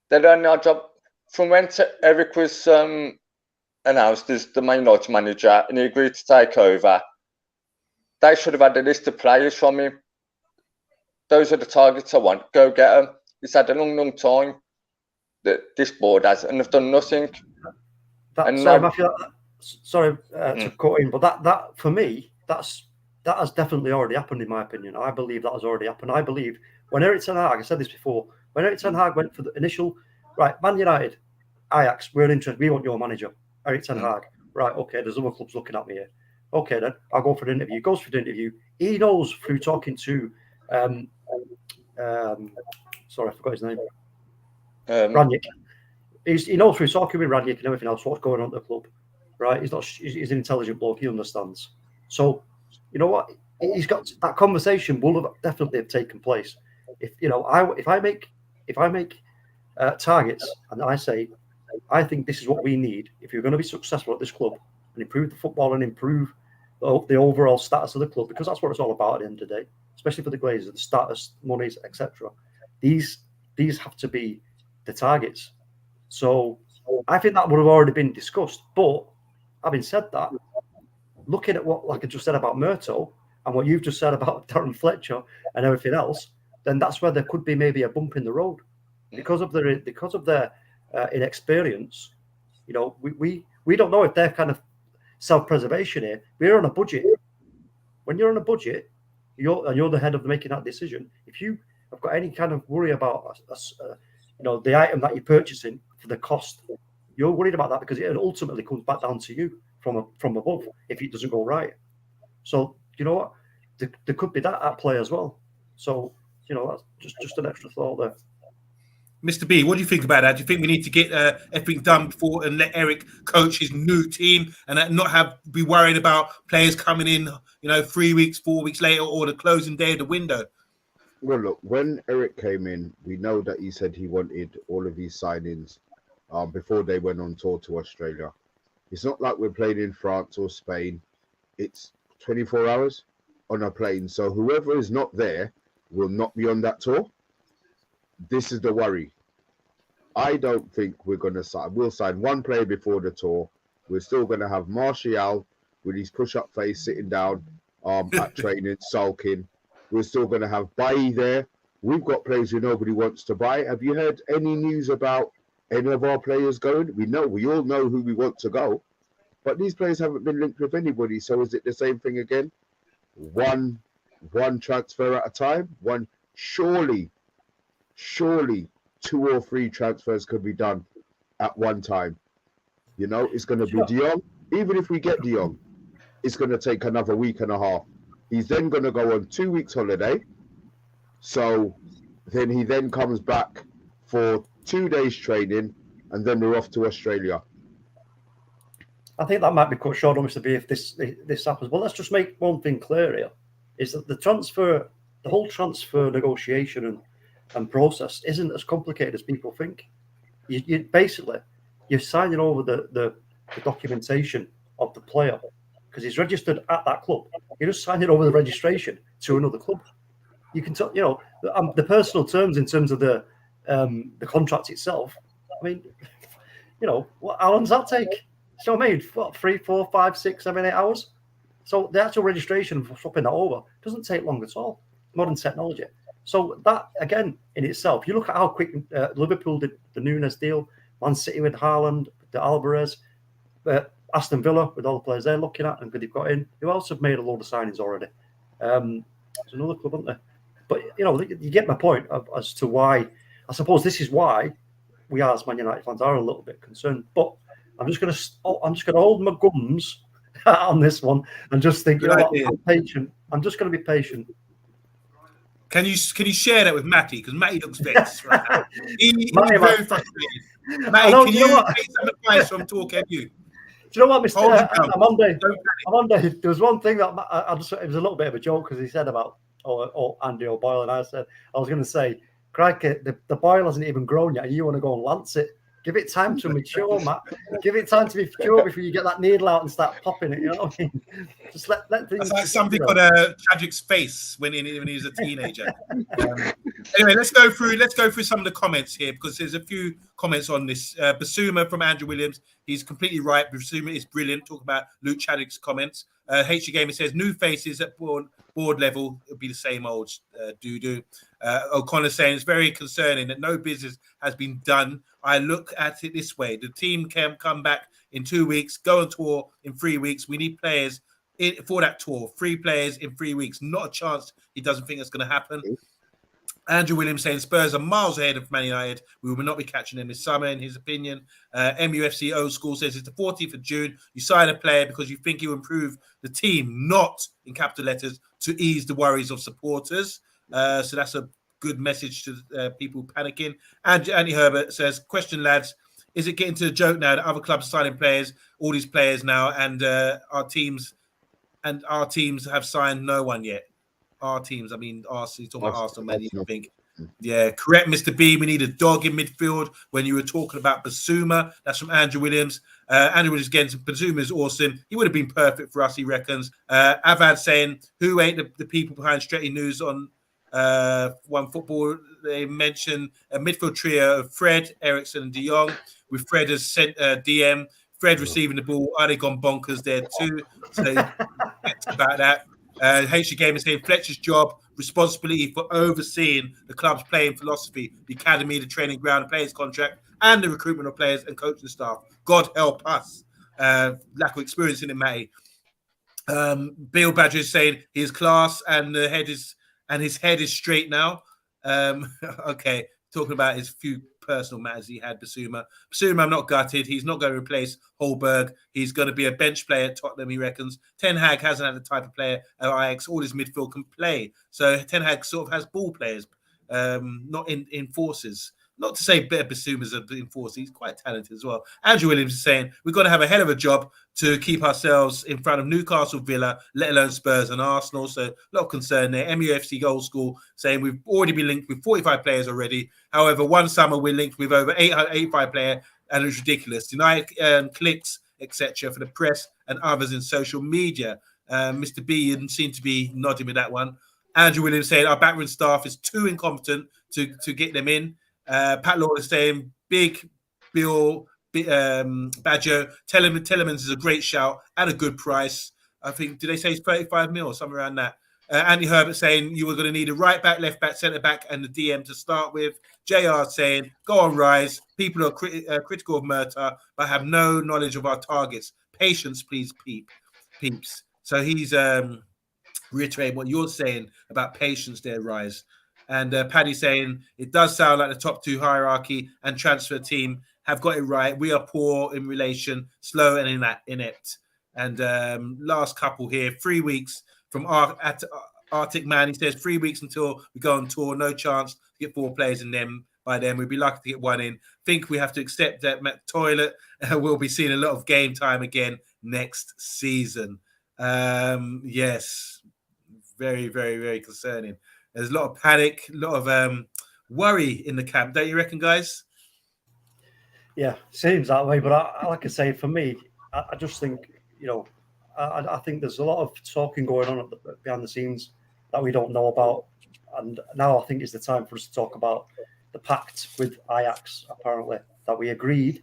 They're learning our job from when Eric was announced as the Man United manager and he agreed to take over. They should have had a list of players from him. Those are the targets I want. Go get them. It's had a long time that this board has, and they've done nothing. Sorry to cut in, but that for me, that has definitely already happened, in my opinion. I believe that has already happened. I believe when Erik ten Hag, I said this before, when Erik ten Hag went for the initial, right, Man United, Ajax, we're interested, we want your manager, Erik ten Hag. right, okay, there's other clubs looking at me here. Okay, then I'll go for the interview. Goes for the interview. He knows through talking to, sorry, I forgot his name. Ranić. He knows through talking with Ranić and everything else what's going on at the club, right? He's an intelligent bloke. He understands. So, you know what? He's got that conversation will have definitely have taken place. If I make targets and I say, I think this is what we need if you're going to be successful at this club and improve the football and improve the overall status of the club, because that's what it's all about at the end of the day, especially for the Glazers, the status, monies, etc. These have to be the targets. So I think that would have already been discussed. But having said that, looking at what, like I just said about Murto and what you've just said about Darren Fletcher and everything else, then that's where there could be maybe a bump in the road because of their inexperience. You know, we don't know if they're kind of self-preservation here. We're on a budget. When you're on a budget, you're the head of making that decision. If you have got any kind of worry about the item that you're purchasing for the cost, you're worried about that because it ultimately comes back down to you from above if it doesn't go right. So you know what, there could be that at play as well. So that's just an extra thought there. Mr. B, what do you think about that? Do you think we need to get everything done before and let Eric coach his new team and not be worried about players coming in, 3 weeks, 4 weeks later, or the closing day of the window? Well, look, when Eric came in, we know that he said he wanted all of these signings before they went on tour to Australia. It's not like we're playing in France or Spain. It's 24 hours on a plane. So whoever is not there will not be on that tour. This is the worry. I don't think we're going to sign. We'll sign one player before the tour. We're still going to have Martial with his push-up face sitting down at training, sulking. We're still going to have Bailly there. We've got players who nobody wants to buy. Have you heard any news about any of our players going? We all know who we want to go. But these players haven't been linked with anybody. So is it the same thing again? One transfer at a time? Surely 2 or 3 transfers could be done at one time. It's going to be De Jong. Even if we get De Jong, it's going to take another week and a half. He's then going to go on 2 weeks holiday. So then he then comes back for 2 days training, and then we're off to Australia. I think that might be cut short, Mr. B, if this happens. Well, let's just make one thing clear here, is that the whole transfer negotiation and process isn't as complicated as people think. You basically, you're signing over the documentation of the player because he's registered at that club. You're just signing over the registration to another club. You can tell, the personal terms in terms of the contract itself. I mean, how long does that take? You know what I mean? What, 3, 4, 5, 6, 7, 8 hours? So the actual registration for swapping that over doesn't take long at all. Modern technology. So that, again, in itself, you look at how quick Liverpool did the Núñez deal, Man City with Haaland, the Alvarez, Aston Villa with all the players they're looking at and they've got in. Who else have made a load of signings already? There's another club, isn't there? But, you get my point as to why. I suppose this is why we as Man United fans are a little bit concerned. But I'm just going to hold my gums on this one and just think, I'm patient. I'm just going to be patient. Can you share that with Matty? Because Matty looks vexed right now. He's very frustrated. Matty, can you take some advice from Talk MU? Do you know what, Mr. Monday, there was one thing that it was a little bit of a joke because he said about Andy O'Boyle, and I was going to say, crikey, the boil hasn't even grown yet, and you want to go and lance it. Give it time to mature, Matt. Give it time to be mature before you get that needle out and start popping it. You know what I mean? Just let things. That's like somebody got a Chadwick's face when he was a teenager. Anyway, let's go through some of the comments here because there's a few comments on this. Basuma from Andrew Williams. He's completely right. Basuma is brilliant. Talk about Luke Chadwick's comments. HG Gamer says new faces at board level would be the same old doo-doo. O'Connor saying it's very concerning that no business has been done. I look at it this way. The team can come back in 2 weeks, go on tour in 3 weeks. We need players for that tour. 3 players in 3 weeks. Not a chance he doesn't think it's going to happen. Andrew Williams saying Spurs are miles ahead of Man United. We will not be catching them this summer, in his opinion. MUFC Old School says it's the 14th of June. You sign a player because you think he will improve the team, not, in capital letters, to ease the worries of supporters. So that's a good message to people panicking. And Andy Herbert says, question, lads, is it getting to the joke now that other clubs are signing players, all these players now, and our teams have signed no one yet? Our teams, I mean, Arsenal, talking about Arsenal, Man, you think. Yeah, correct, Mr. B. We need a dog in midfield. When you were talking about Basuma, that's from Andrew Williams. Andrew Williams again, Basuma is awesome. He would have been perfect for us, he reckons. Avad saying, who ain't the people behind Stretty News on One Football? They mentioned a midfield trio of Fred, Eriksen, and De Jong, with Fred as sent DM. Fred receiving the ball. Are they gone bonkers there too? So about that. HG Gamer saying Fletcher's job, responsibility for overseeing the club's playing philosophy, the academy, the training ground, the players' contract, and the recruitment of players and coaching staff. God help us. Lack of experience in it, Matty. Bill Badger is saying his class and his head is straight now. Okay, talking about his few personal matters he had. Basuma, I'm not gutted. He's not going to replace Holberg. He's going to be a bench player at Tottenham, he reckons. Ten Hag hasn't had the type of player at Ajax. All his midfield can play. So Ten Hag sort of has ball players, not in forces. Not to say better Basuma's in force. He's quite talented as well. Andrew Williams is saying we've got to have a hell of a job to keep ourselves in front of Newcastle, Villa, let alone Spurs and Arsenal. So a lot of concern there. MUFC Old School saying we've already been linked with 45 players already. However, one summer we're linked with over 885 players, and it's ridiculous. United clicks, etc. for the press and others in social media. Mr. B, you seem to be nodding with that one. Andrew Williams saying our backroom staff is too incompetent to get them in. Pat Lord is saying big Bill Badger Telemans is a great shout at a good price. I think, did they say it's 35 mil or something around that? Andy Herbert saying you were going to need a right back, left back, centre back, and the DM to start with. JR saying go on, Rise. People are critical of Murta, but have no knowledge of our targets. Patience, please, peeps. So he's reiterating what you're saying about patience there, Rise. And Paddy saying it does sound like the top two hierarchy and transfer team have got it right. We are poor in relation, slow and inept. And last couple here, 3 weeks from Arctic Man. He says 3 weeks until we go on tour. No chance to get 4 players in them by then. We'd be lucky to get one in. Think we have to accept that Matt Toilet will be seeing a lot of game time again next season. Yes, very, very, very concerning. There's a lot of panic, a lot of worry in the camp, don't you reckon, guys? Yeah, seems that way. But like I say, for me, I just think, I think there's a lot of talking going on behind the scenes that we don't know about. And now I think is the time for us to talk about the pact with Ajax, apparently, that we agreed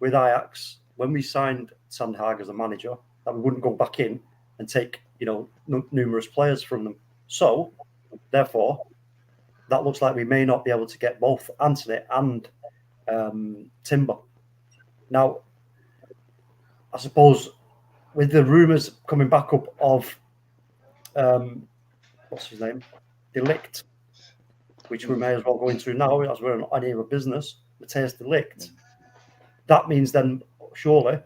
with Ajax when we signed Ten Hag as a manager, that we wouldn't go back in and take, numerous players from them. So, therefore, that looks like we may not be able to get both Anthony and Timber. Now, I suppose with the rumours coming back up of what's his name, Ligt, which we may as well go into now as we're on any other business, Matthias Ligt. That means then surely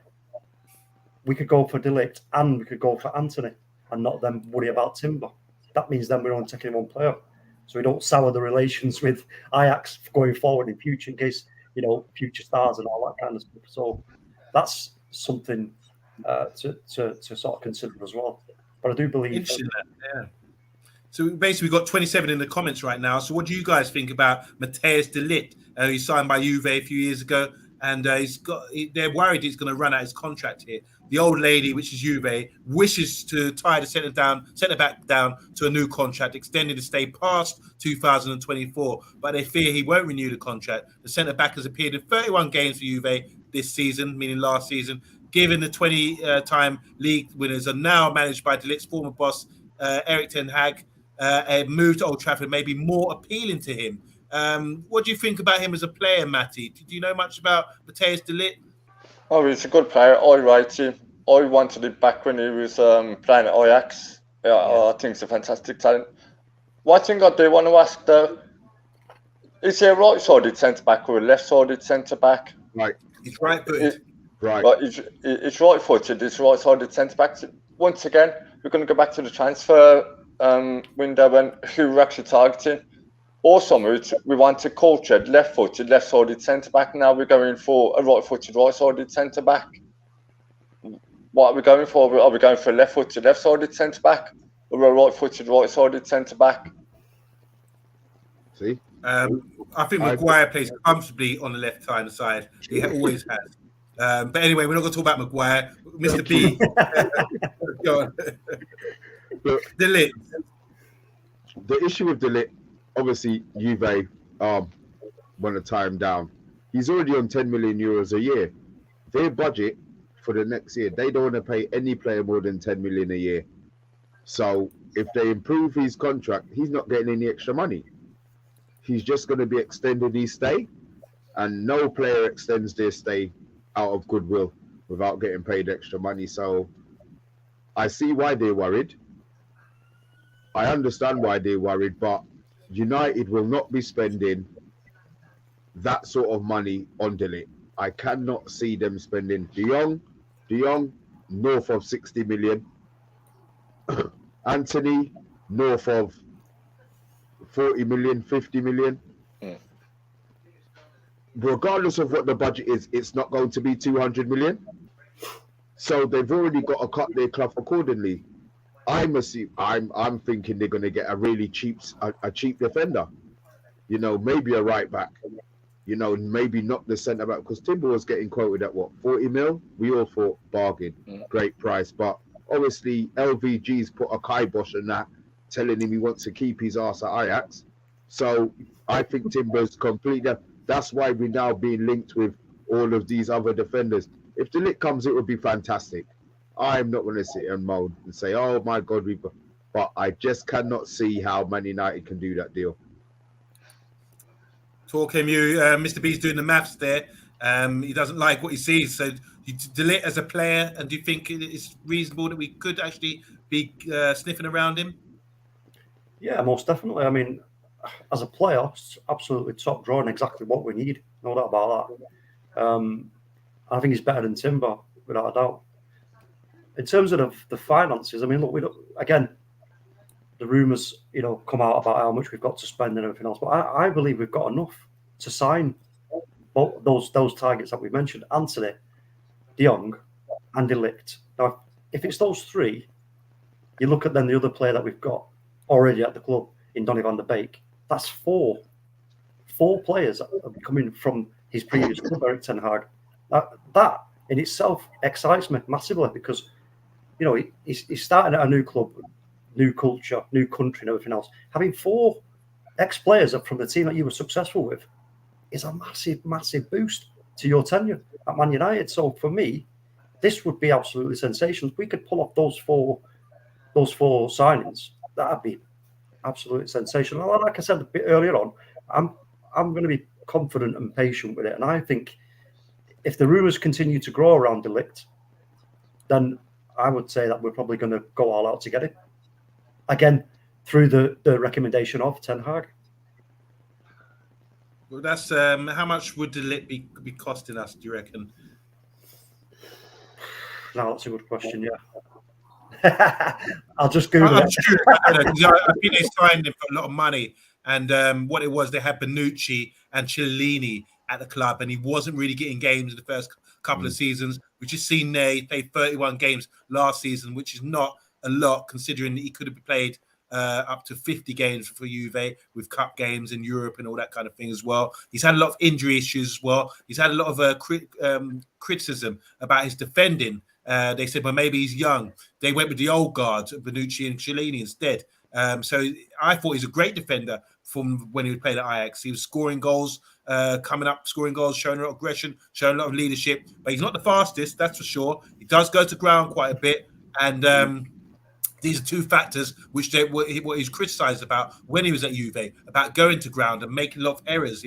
we could go for Ligt and we could go for Anthony and not then worry about Timber. That means then we're only taking one player, so we don't sour the relations with Ajax going forward in future, in case future stars and all that kind of stuff. So that's something to sort of consider as well. But I do believe. Interesting, yeah. So basically, we've got 27 in the comments right now. So what do you guys think about Matthias de Ligt? He signed by Juve a few years ago, and they're worried he's going to run out his contract here. The old lady, which is Juve, wishes to tie the centre back down to a new contract, extending the stay past 2024. But they fear he won't renew the contract. The centre back has appeared in 31 games for Juve this season, meaning last season. Given the 20-time league winners are now managed by de Ligt's former boss, Erik ten Hag, a move to Old Trafford may be more appealing to him. What do you think about him as a player, Matty? Do you know much about Matthias de Ligt? Oh, he's a good player. I rate him. I wanted him back when he was playing at Ajax. I think he's a fantastic talent. One thing I do want to ask, though, Is he a right-sided centre-back or a left-sided centre-back? Right, He's right-footed. right. But it's right-footed. It's right-sided centre-back. Once again, we're going to go back to the transfer window and who we're actually targeting. Also, we want a cultured, left-footed, left-sided centre-back. Now we're going for a right-footed, right-sided centre-back. What are we going for? Are we going for a left-footed, left-sided centre-back or a right-footed, right-sided centre-back? See? I think Maguire plays comfortably on the left-hand side. He always has. But anyway, we're not going to talk about Maguire. Mr. B. Go on. Look, The Ligt. the issue with the Ligt, obviously, Juve want to tie him down. He's already on 10 million euros a year. Their budget for the next year, they don't want to pay any player more than 10 million a year. So if they improve his contract, he's not getting any extra money. He's just going to be extended his stay, and no player extends their stay out of goodwill without getting paid extra money. So I see why they're worried. I understand why they're worried, but United will not be spending that sort of money on De Ligt. I cannot see them spending De Jong north of 60 million, Anthony north of 40 million, 50 million. Regardless of what the budget is, it's not going to be 200 million. So they've already got to cut their cloth accordingly. I'm thinking they're going to get a really cheap defender. You know, maybe a right back. You know, maybe not the centre back, because Timber was getting quoted at what, 40 mil? We all thought bargain, great price. But obviously LVG's put a kibosh on that, telling him he wants to keep his ass at Ajax. So I think Timber's completely. That's why we're now being linked with all of these other defenders. If the Ligt comes, it would be fantastic. I'm not going to sit and moan and say, "Oh my God, we've got," but I just cannot see how Man United can do that deal. TALKMU, Mr. B's doing the maths there. He doesn't like what he sees. So you De Ligt as a player, and do you think it's reasonable that we could actually be sniffing around him? Yeah, most definitely. I mean, as a player, absolutely top draw and exactly what we need. No doubt about that. I think he's better than Timber, without a doubt. In terms of the finances, I mean, look, we don't, again, the rumours, come out about how much we've got to spend and everything else. But I believe we've got enough to sign both those targets that we mentioned: Anthony, De Jong, and De Ligt. Now, if it's those three, you look at then the other player that we've got already at the club in Donny van der Beek. That's four players that are coming from his previous club, Erik ten Hag. That in itself excites me massively because, he's starting at a new club, new culture, new country, and everything else. Having four ex-players from the team that you were successful with is a massive, massive boost to your tenure at Man United. So for me, this would be absolutely sensational. If we could pull off those four signings, that'd be absolutely sensational. Like I said a bit earlier on, I'm going to be confident and patient with it. And I think if the rumours continue to grow around De Ligt, then I would say that we're probably going to go all out to get it. Again, through the recommendation of Ten Hag. Well, that's how much would De Ligt be costing us, do you reckon? Now, that's a good question, yeah. I'll just Google it. I think they signed him for a lot of money. And what it was, they had Bonucci and Chiellini at the club, and he wasn't really getting games in the first couple of seasons. We just seen they played 31 games last season, which is not a lot considering that he could have played up to 50 games for Juve with cup games in Europe and all that kind of thing as well. He's had a lot of injury issues as well. He's had a lot of criticism about his defending. They said, well, maybe he's young. They went with the old guard, Bonucci and Chiellini instead. So I thought he's a great defender from when he played at Ajax. He was scoring goals, coming up, scoring goals, showing a lot of aggression, showing a lot of leadership. But he's not the fastest, that's for sure. He does go to ground quite a bit. And these are two factors which what he's criticised about when he was at Juve, about going to ground and making a lot of errors,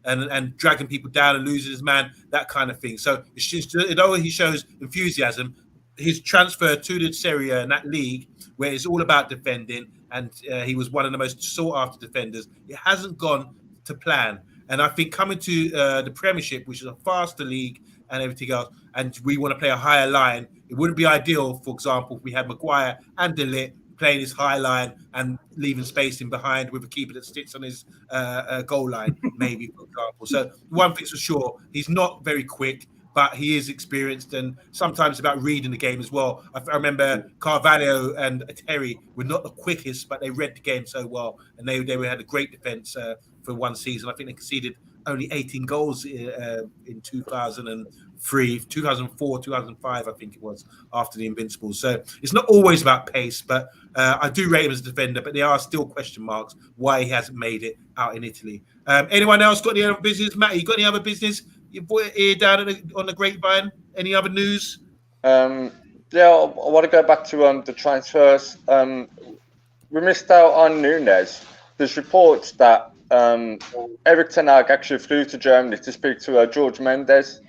and dragging people down and losing his man, that kind of thing. So it's just, although he shows enthusiasm, his transfer to the Serie A and that league, where it's all about defending, and he was one of the most sought-after defenders, it hasn't gone to plan. And I think coming to the Premiership, which is a faster league and everything else, and we want to play a higher line, it wouldn't be ideal, for example, if we had Maguire and Ligt playing his high line and leaving space in behind with a keeper that sits on his goal line, maybe, for example. So one thing's for sure, he's not very quick, but he is experienced, and sometimes about reading the game as well. I remember Carvalho and Terry were not the quickest, but they read the game so well, and they had a great defence for one season. I think they conceded only 18 goals in 2003, 2004, 2005, I think it was, after the Invincibles. So it's not always about pace, but I do rate him as a defender, but there are still question marks why he hasn't made it out in Italy. Anyone else got any other business? Matt, you got any other business? You put ear down on the grapevine? Any other news? Yeah, I want to go back to the transfers. We missed out on Nunes. There's reports that Eriksen actually flew to Germany to speak to George Mendes,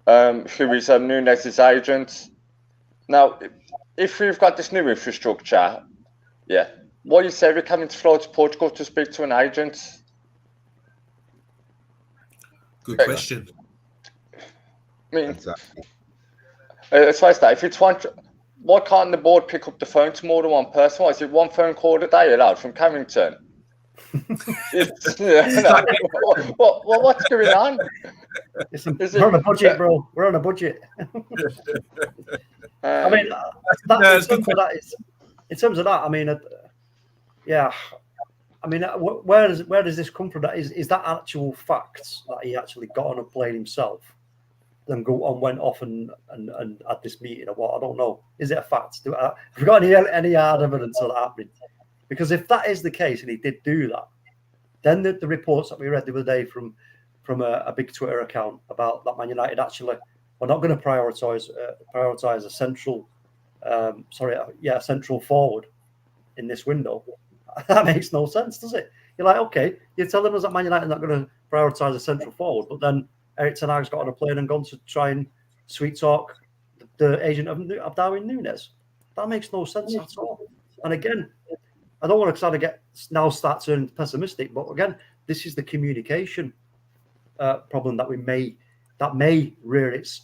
who is Nunes' agent. Now, if we've got this new infrastructure, yeah, what you say we're coming to fly to Portugal to speak to an agent? Good question. I mean, Exactly. as far as that, if it's one, why can't the board pick up the phone to more than one person? Why is it one phone call a day allowed from Carrington? What's going on? We're on a budget, bro. We're on a budget. I mean, in terms of that, I mean, yeah. I mean, where does this come from? Is that actual facts that he actually got on a plane himself, then went off and had this meeting or what? I don't know. Is it a fact? Have you got any hard evidence of that happening? Because if that is the case and he did do that, then the reports that we read the other day from a big Twitter account about that Man United actually are not going to prioritize a central, central forward in this window. That makes no sense, does it? You're like, okay, you're telling us that Man United are not going to prioritize a central forward, but then Eriksen has got on a plane and gone to try and sweet talk the agent of Darwin Nunes. That makes no sense at all. And again, I don't want to start turning pessimistic, but again, this is the communication problem that may rear its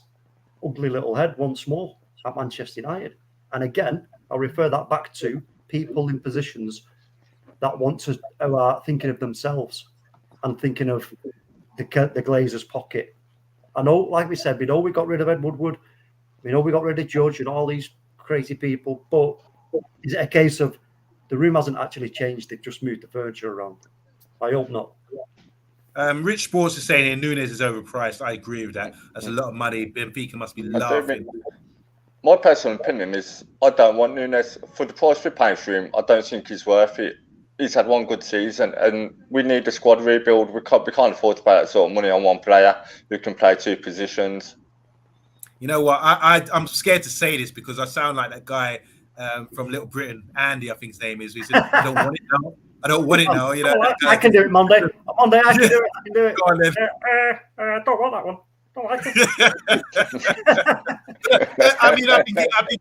ugly little head once more at Manchester United. And again, I'll refer that back to people in positions that are thinking of themselves and thinking of the Glazers' pocket. I know, like we said, we know we got rid of Ed Woodward, we know we got rid of Judge and all these crazy people, but is it a case of the room hasn't actually changed, they've just moved the furniture around? I hope not. Rich Sports is saying Nunes is overpriced. I agree with that. That's a lot of money. Benfica must be laughing. My personal opinion is I don't want Nunes. For the price we're paying for him, I don't think he's worth it. He's had one good season, and we need a squad rebuild. We can't afford to pay that sort of money on one player who can play two positions. You know what? I'm scared to say this because I sound like that guy from Little Britain, Andy, I think his name is. He said, "I don't want it now. I don't want it now." You know, I can do it Monday. Monday, I can do it. Go on, then. I don't want that one. I mean, I've been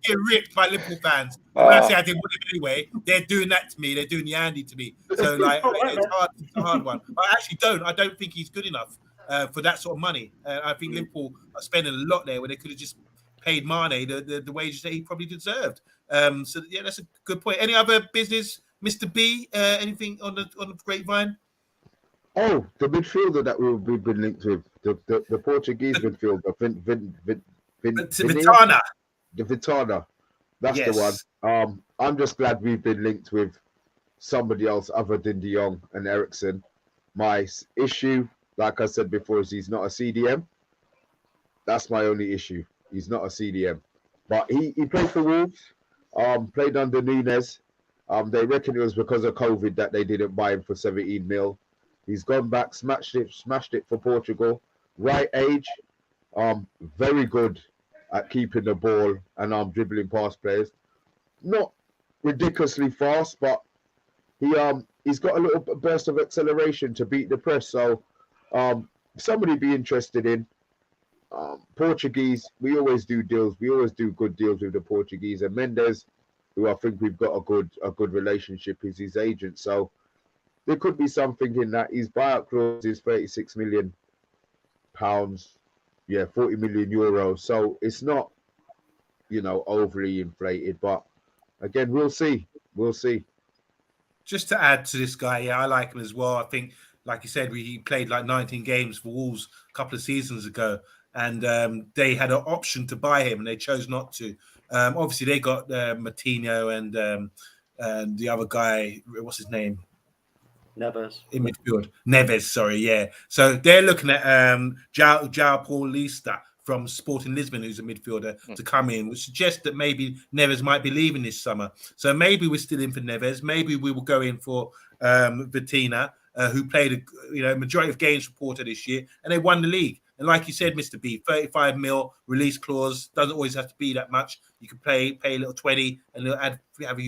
getting ripped by Liverpool fans. When I say I didn't want it anyway, they're doing that to me. They're doing the Andy to me. So, like, it's a hard one. I actually don't. I don't think he's good enough for that sort of money. I think Liverpool are spending a lot there where they could have just paid Mane the wages that he probably deserved. So, yeah, that's a good point. Any other business, Mr. B? Anything on the grapevine? Oh, the midfielder that we've been linked with, the Portuguese midfielder, Vitana. The Vitana. That's Yes. the one. I'm just glad we've been linked with somebody else other than De Jong and Eriksen. My issue, like I said before, is he's not a CDM. That's my only issue. He's not a CDM. But he played for Wolves, played under Nunes. They reckon it was because of COVID that they didn't buy him for 17 mil. He's gone back, smashed it for Portugal. Right age, very good at keeping the ball and dribbling past players. Not ridiculously fast, but he's got a little burst of acceleration to beat the press. So somebody be interested in Portuguese. We always do deals. We always do good deals with the Portuguese. And Mendes, who I think we've got a good relationship, is his agent. So there could be something in that. His buyout clause is £36 million, 40 million euros. So it's not, overly inflated. But again, we'll see. We'll see. Just to add to this guy, yeah, I like him as well. I think, like you said, he played like 19 games for Wolves a couple of seasons ago, and they had an option to buy him, and they chose not to. Obviously, they got Martino and the other guy, what's his name? Neves. In midfield. Neves, sorry, yeah. So they're looking at João Paulista from Sporting Lisbon, who's a midfielder, to come in, which suggests that maybe Neves might be leaving this summer. So maybe we're still in for Neves. Maybe we will go in for Vitina, who played a majority of games for Porto this year, and they won the league. And like you said, Mr. B, 35 mil release clause, doesn't always have to be that much. You can pay a little 20 and they'll have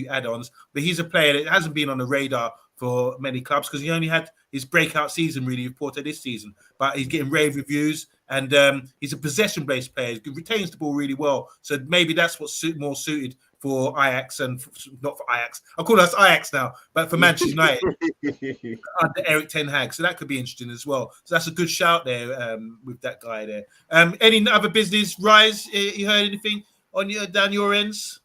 add-ons. But he's a player that hasn't been on the radar for many clubs because he only had his breakout season really with Porto this season. But he's getting rave reviews, and he's a possession-based player. He retains the ball really well. So maybe that's what's more suited for Ajax, and not for Ajax. I'll call us Ajax now, but for Manchester United under Erik ten Hag. So that could be interesting as well. So that's a good shout there with that guy there. Any other business, Rise? You heard anything down your ends?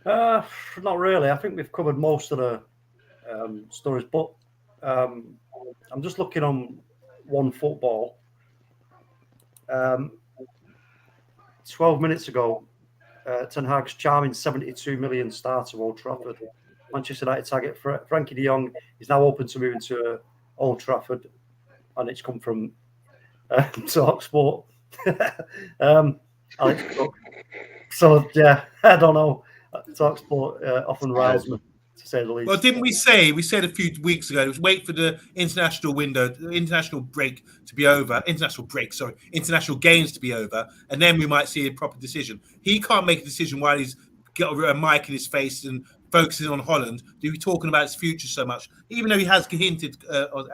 Not really. I think we've covered most of the stories, but I'm just looking on One Football. 12 minutes ago, Ten Hag's charming 72 million start of Old Trafford. Manchester United target for Frankie de Jong is now open to moving to Old Trafford, and it's come from TalkSport. Alex Cook. So yeah, I don't know. TalkSport often riles me, to say the least. Well, didn't we said a few weeks ago, it was wait for the international games to be over, and then we might see a proper decision. He can't make a decision while he's got a mic in his face and focusing on Holland. Do be talking about his future so much, even though he has hinted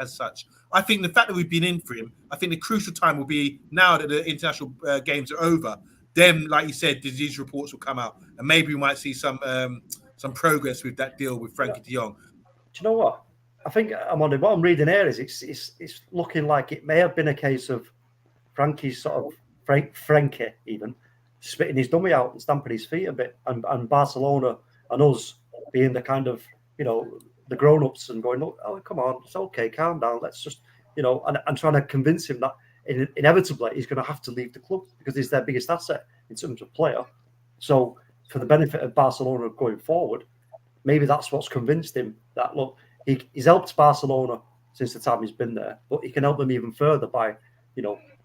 as such. I think the fact that we've been in for him, I think the crucial time will be now that the international games are over. Then, like you said, these reports will come out, and maybe we might see some progress with that deal with Frankie de Jong. Do you know what? I think what I'm reading here is it's looking like it may have been a case of Frankie's sort of Frankie even spitting his dummy out and stamping his feet a bit, and Barcelona and us being the kind of the grown-ups and going, oh come on, it's okay, calm down, let's just and trying to convince him that inevitably he's going to have to leave the club because he's their biggest asset in terms of player. So for the benefit of Barcelona going forward, maybe that's what's convinced him that, look, he's helped Barcelona since the time he's been there, but he can help them even further by,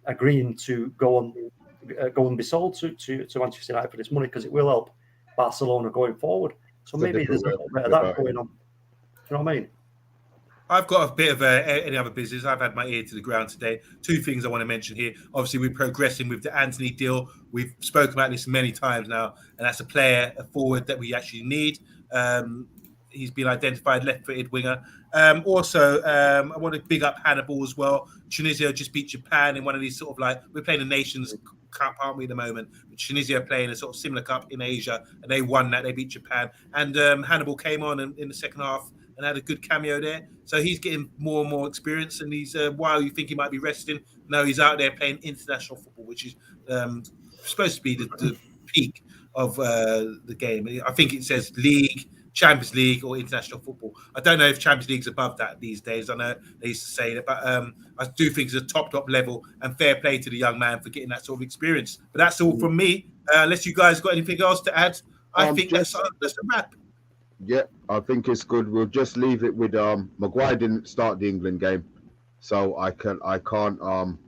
agreeing to go and be sold to Manchester United for this money, because it will help Barcelona going forward. So maybe there's a little bit of that going on. Do you know what I mean? I've got a bit of any other business. I've had my ear to the ground today. Two things I want to mention here. Obviously, we're progressing with the Anthony deal. We've spoken about this many times now, and that's a forward that we actually need. He's been identified left-footed winger. Also, I want to big up Hannibal as well. Tunisia just beat Japan in one of these sort of we're playing a Nations Cup, aren't we, at the moment? Tunisia are playing a sort of similar cup in Asia, and they won that. They beat Japan. And Hannibal came on in the second half and had a good cameo there. So he's getting more and more experience, and he's while you think he might be resting, no, he's out there playing international football, which is supposed to be the peak of the game. I think it says league, Champions League, or international football. I don't know if Champions League's above that these days. I know they used to say that, but I do think it's a top level, and fair play to the young man for getting that sort of experience. But that's all from me. Unless you guys got anything else to add, I think that's a wrap. Yeah, I think it's good. We'll just leave it with Maguire didn't start the England game, so I can't moan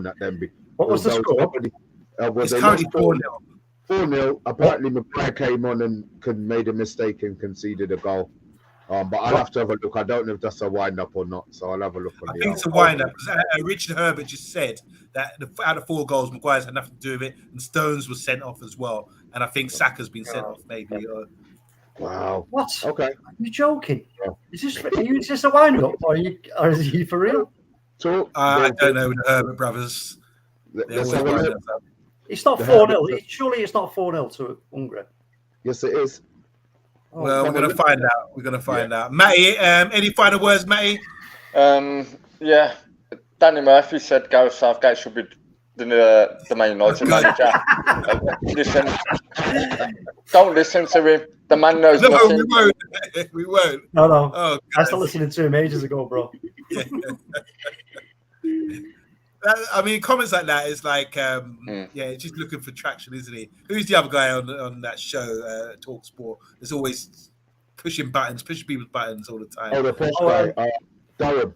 at them. What was the score? It's currently 4-0. 4-0. Apparently, Maguire came on and made a mistake and conceded a goal. But I'll have to have a look. I don't know if that's a wind-up or not, so I'll have a look. I think it's a wind-up, because Richard Herbert just said that out of 4 goals, Maguire's had nothing to do with it, and Stones was sent off as well. And I think Saka's been sent off, maybe. Wow. What? Okay. Are you joking? Is this a wind-up, or is he for real? I don't know with the Herbert brothers. It's not 4-0. Surely it's not 4-0 to Hungary. Yes, it is. Well, we're going to find out. We're going to find out. Matty, any final words, Matty? Yeah, Danny Murphy said Gareth Southgate should be the Man United manager. Listen, don't listen to him. The man knows nothing. We won't. We won't. No. Oh, I started listening to him ages ago, bro. Yeah. I mean, comments like that is like, yeah, just looking for traction, isn't he? Who's the other guy on that show, Talk Sport? There's always pushing people's buttons all the time. Oh, the post guy, Durham.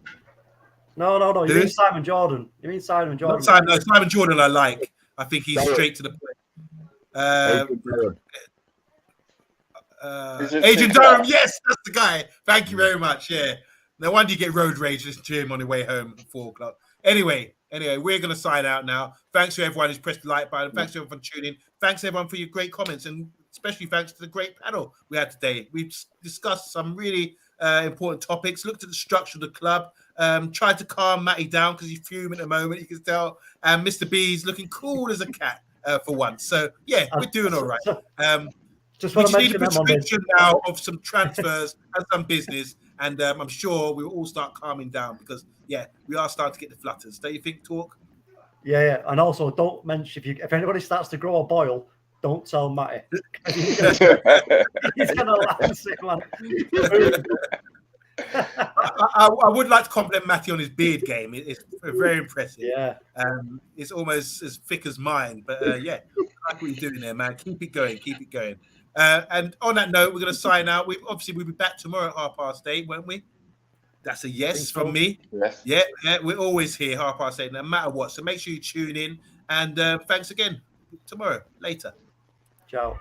No. You mean Simon Jordan? Simon Jordan, I like. I think he's straight to the point. Adrian Durham, yes, that's the guy. Thank you very much. Yeah. No wonder you get road rage listening to him on the way home at 4 o'clock. Anyway, we're going to sign out now. Thanks to everyone who's pressed the like button. Thanks to everyone for tuning in. Thanks everyone for your great comments, and especially thanks to the great panel we had today. We've discussed some really important topics, looked at the structure of the club, tried to calm Matty down because he's fuming at the moment, you can tell. And Mr. B's looking cool as a cat for once. So, yeah, we're doing all right. Just we want to need a mention prescription now of some transfers and some business. And I'm sure we will all start calming down because, yeah, we are starting to get the flutters. Don't you think, Talk? Yeah. And also, don't mention if anybody starts to grow a boil, don't tell Matty. He's gonna laugh, man. I would like to compliment Matty on his beard game. It's very impressive. Yeah. It's almost as thick as mine. But yeah, I like what you're doing there, man. Keep it going. Keep it going. And on that note, we're going to sign out. We'll be back tomorrow at 8:30, won't we? That's a yes from me. Yes. Yeah, we're always here 8:30, no matter what. So make sure you tune in. And thanks again. Tomorrow, later. Ciao.